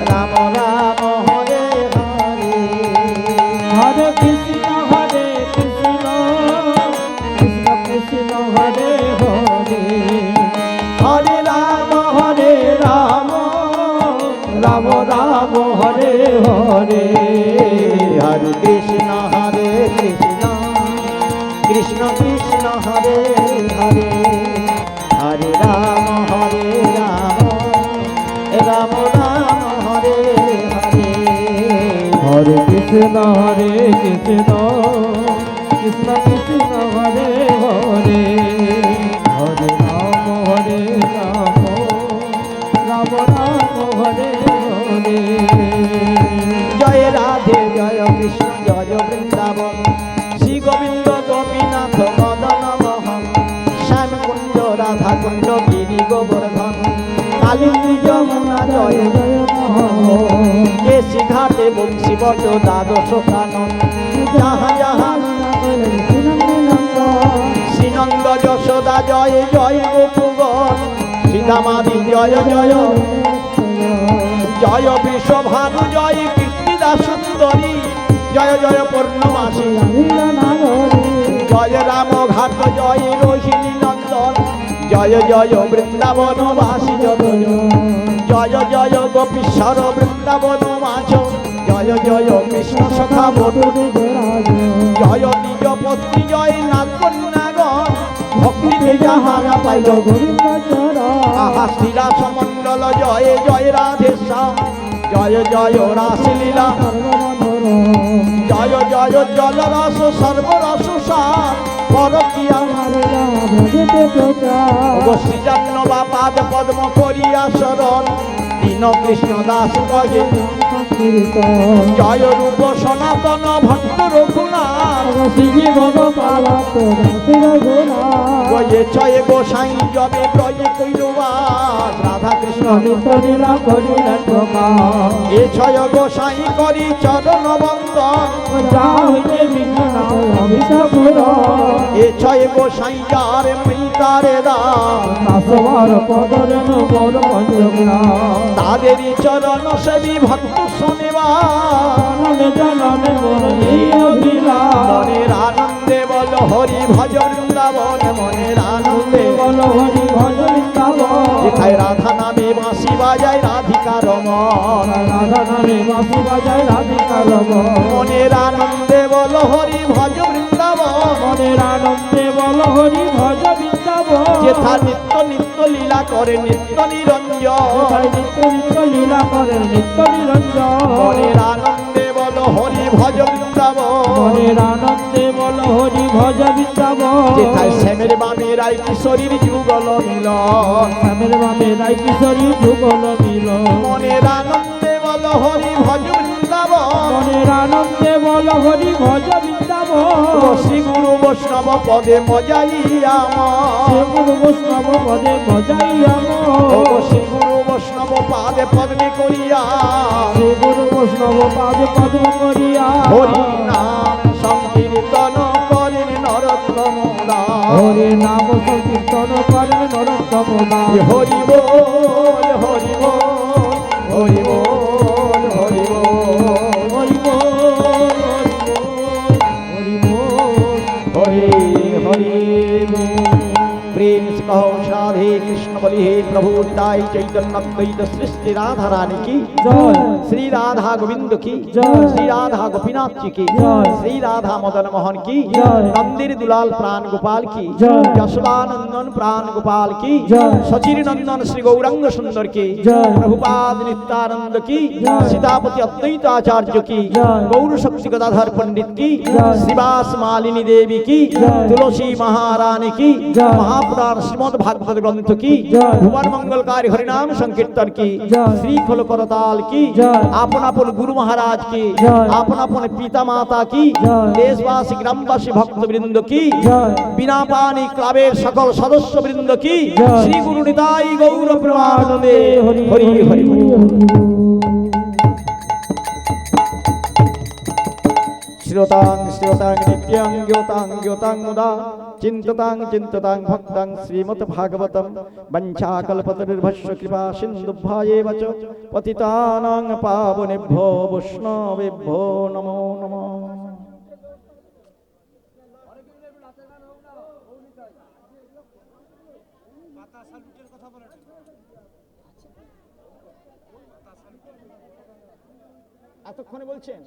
রাম রাম হরে হরে, হরে কৃষ্ণ কৃষ্ণ কৃষ্ণ কৃষ্ণ হরে হরে, হরে রাম রাম রাম হরে হরে, হরে কৃষ্ণ কৃষ্ণ কৃষ্ণ কৃষ্ণ হরে হরে, হরে রাম রাম রাম হরে হরে, হরে কৃষ্ণ কৃষ্ণ কৃষ্ণ কৃষ্ণ হরে হরে, হরে রাম রাম রাম হরে হরে। জয় রাধে জয় কৃষ্ণ জয় বৃন্দাবন, শ্রী গোবিন্দ গোপীনাথ মদন মোহন, শ্যাম কুঞ্জ রাধা কুঞ্জ গিরি গোবর্ধন, কালিন্দী যমুনা জয় জয় মোহন, কেশি ঘাটে বংশী বট দ্বাদশ কানন, যাহা যাহা শ্রীনন্দ যশোদা জয় জয় গোপুগণ, সীতামাদি জয় জয় জয় বৃষভানু জয় কীর্তিদা সুন্দরী, জয় জয় পূর্ণমাসী জয় রাম ঘাট জয় রোহিণী নন্দন, জয় জয় বৃন্দাবন বাসী জয় জয় গোপীশ্বর বৃন্দাবন মাছ, জয় জয় কৃষ্ণ সখা বটু, জয় নিজ পত্নী জয় নাথ কন্যাগণ, ভক্তিতে যাহারা পাইল আহা শ্রীরাস মণ্ডল জয় জয় রাধেশ্যাম, জয় জয় রাসলীলা জয় জয় জলরস সর্বরস সার, পরকিয়া শ্রীজাহ্নবা পাদ পদ্ম করিয়া শরণ, কৃষ্ণ কৃষ্ণ দাস কহে সংকীর্তন জয় রূপ সনাতন ভট্ট রঘুনাথ শ্রীজীবন পালক দাসের গোলা গয়ে ছয় গোসাই জবে ব্রজে কৈরবাস রাধা কৃষ্ণ নিত্য লীলা করিলেন প্রকাশ এ ছয় গোসাই করি চরণ বন্দন যা হইতে বিঘ্ন অভিশাপ এ ছয় গোসাই যার মৃতারে দাস দাসবার পদরে মোর পঞ্চগ্রাম তাদেরই চরণ সেবী ভক্ত শনিবার জনমে জনমে মোর এই অভিলাষ মনের আনন্দে বল হরি ভজ বৃন্দাবন মনের আনন্দে বল হরি ভজ বৃন্দাবন যেথায় রাধা নামে বাঁশি বাজায় রাধিকা রমন রাধা নামে বাঁশি বাজায় রাধিকা রমণ মনের আনন্দে বল হরি ভজ বৃন্দাবন মনের আনন্দে বল হরি ভজ বৃন্দাবন যেথা নিত্য নিত্য লীলা করে নিত্য নিরঞ্জন যেথায় নিত্য নিত্য লীলা করেন নিত্য নিরঞ্জন মনের আনন্দে বল হরি ভজ বৃন্দাবন মনের আনন্দে বল হরি ভজ বৃন্দাবন যেথায় শ্যামের বামে রায় কিশোরীর যুগল মিলন শ্যামের বামে রাই কিশোরী যুগল মিল মনের আনন্দে বল হরি ভজ বৃন্দাবন মনের আনন্দে বল হরি ভজ বৃন্দাবন শ্রী গুরু বৈষ্ণব পদে মজাইয়া সে গুরু বৈষ্ণব পদে বজাই শ্রী গুরু বৈষ্ণব পাদে পদ্মে করিয়া সে গুরু বৈষ্ণব পাদে পদ্ম করিয়া হরি নাম সংকীর্তন করেন নরোত্তম দাস। হরি নাম সংকীর্তন করেন নরোত্তম দাস হরি বল হরি বল হরি বল হরি বল হরি বল হরি বল হরি হরি प्रेम से कहो राधे कृष्ण बलि हे प्रभु निताई चैतन्य अद्वैत सृष्टि राधा रानी की जय श्री राधा गोविंद की जय श्री राधा गोपीनाथ जी की जय श्री राधा मदन मोहन की जय नंदिर दुलाल प्राण गोपाल की जय यशोदानंदन प्राण गोपाल की जय सचिर नंदन श्री गौरंग सुंदर की जय प्रभुपाद नित्यानंद की जय सीतापति अद्वैत आचार्य की जय गौर शक्ति गदाधर पंडित की जय श्रीवास मालिनी देवी की जय तुलसी महारानी की जय महापुराण श्रीमद् भागवत ग्रंथ की जय भुवन मंगलकारी हरिनाम संकीर्तन की जय श्रीफल करताल की जय आपन आपन गुरु महाराज की जय आपन आपन पिता माता की जय देशवासी ग्रामवासी भक्त वृंद की जय बिना पानी क्लाबेर सकल सदस्य वृंद की जय श्री गुरु निताई गौर प्रेमानंदे हरि हरि हरि श्रोतां श्रोतां नित्यं ज्योतां ज्योतां मुदा चिन्ततां चिन्ततां भक्तां श्रीमद् भागवतं वञ्चाकल्पतरुर्भस्य कृपा सिन्धुभ्येव च पतितानां पावनेभ्यो वैष्णवेभ्यो नमो नमः। এতক্ষণে বলছেন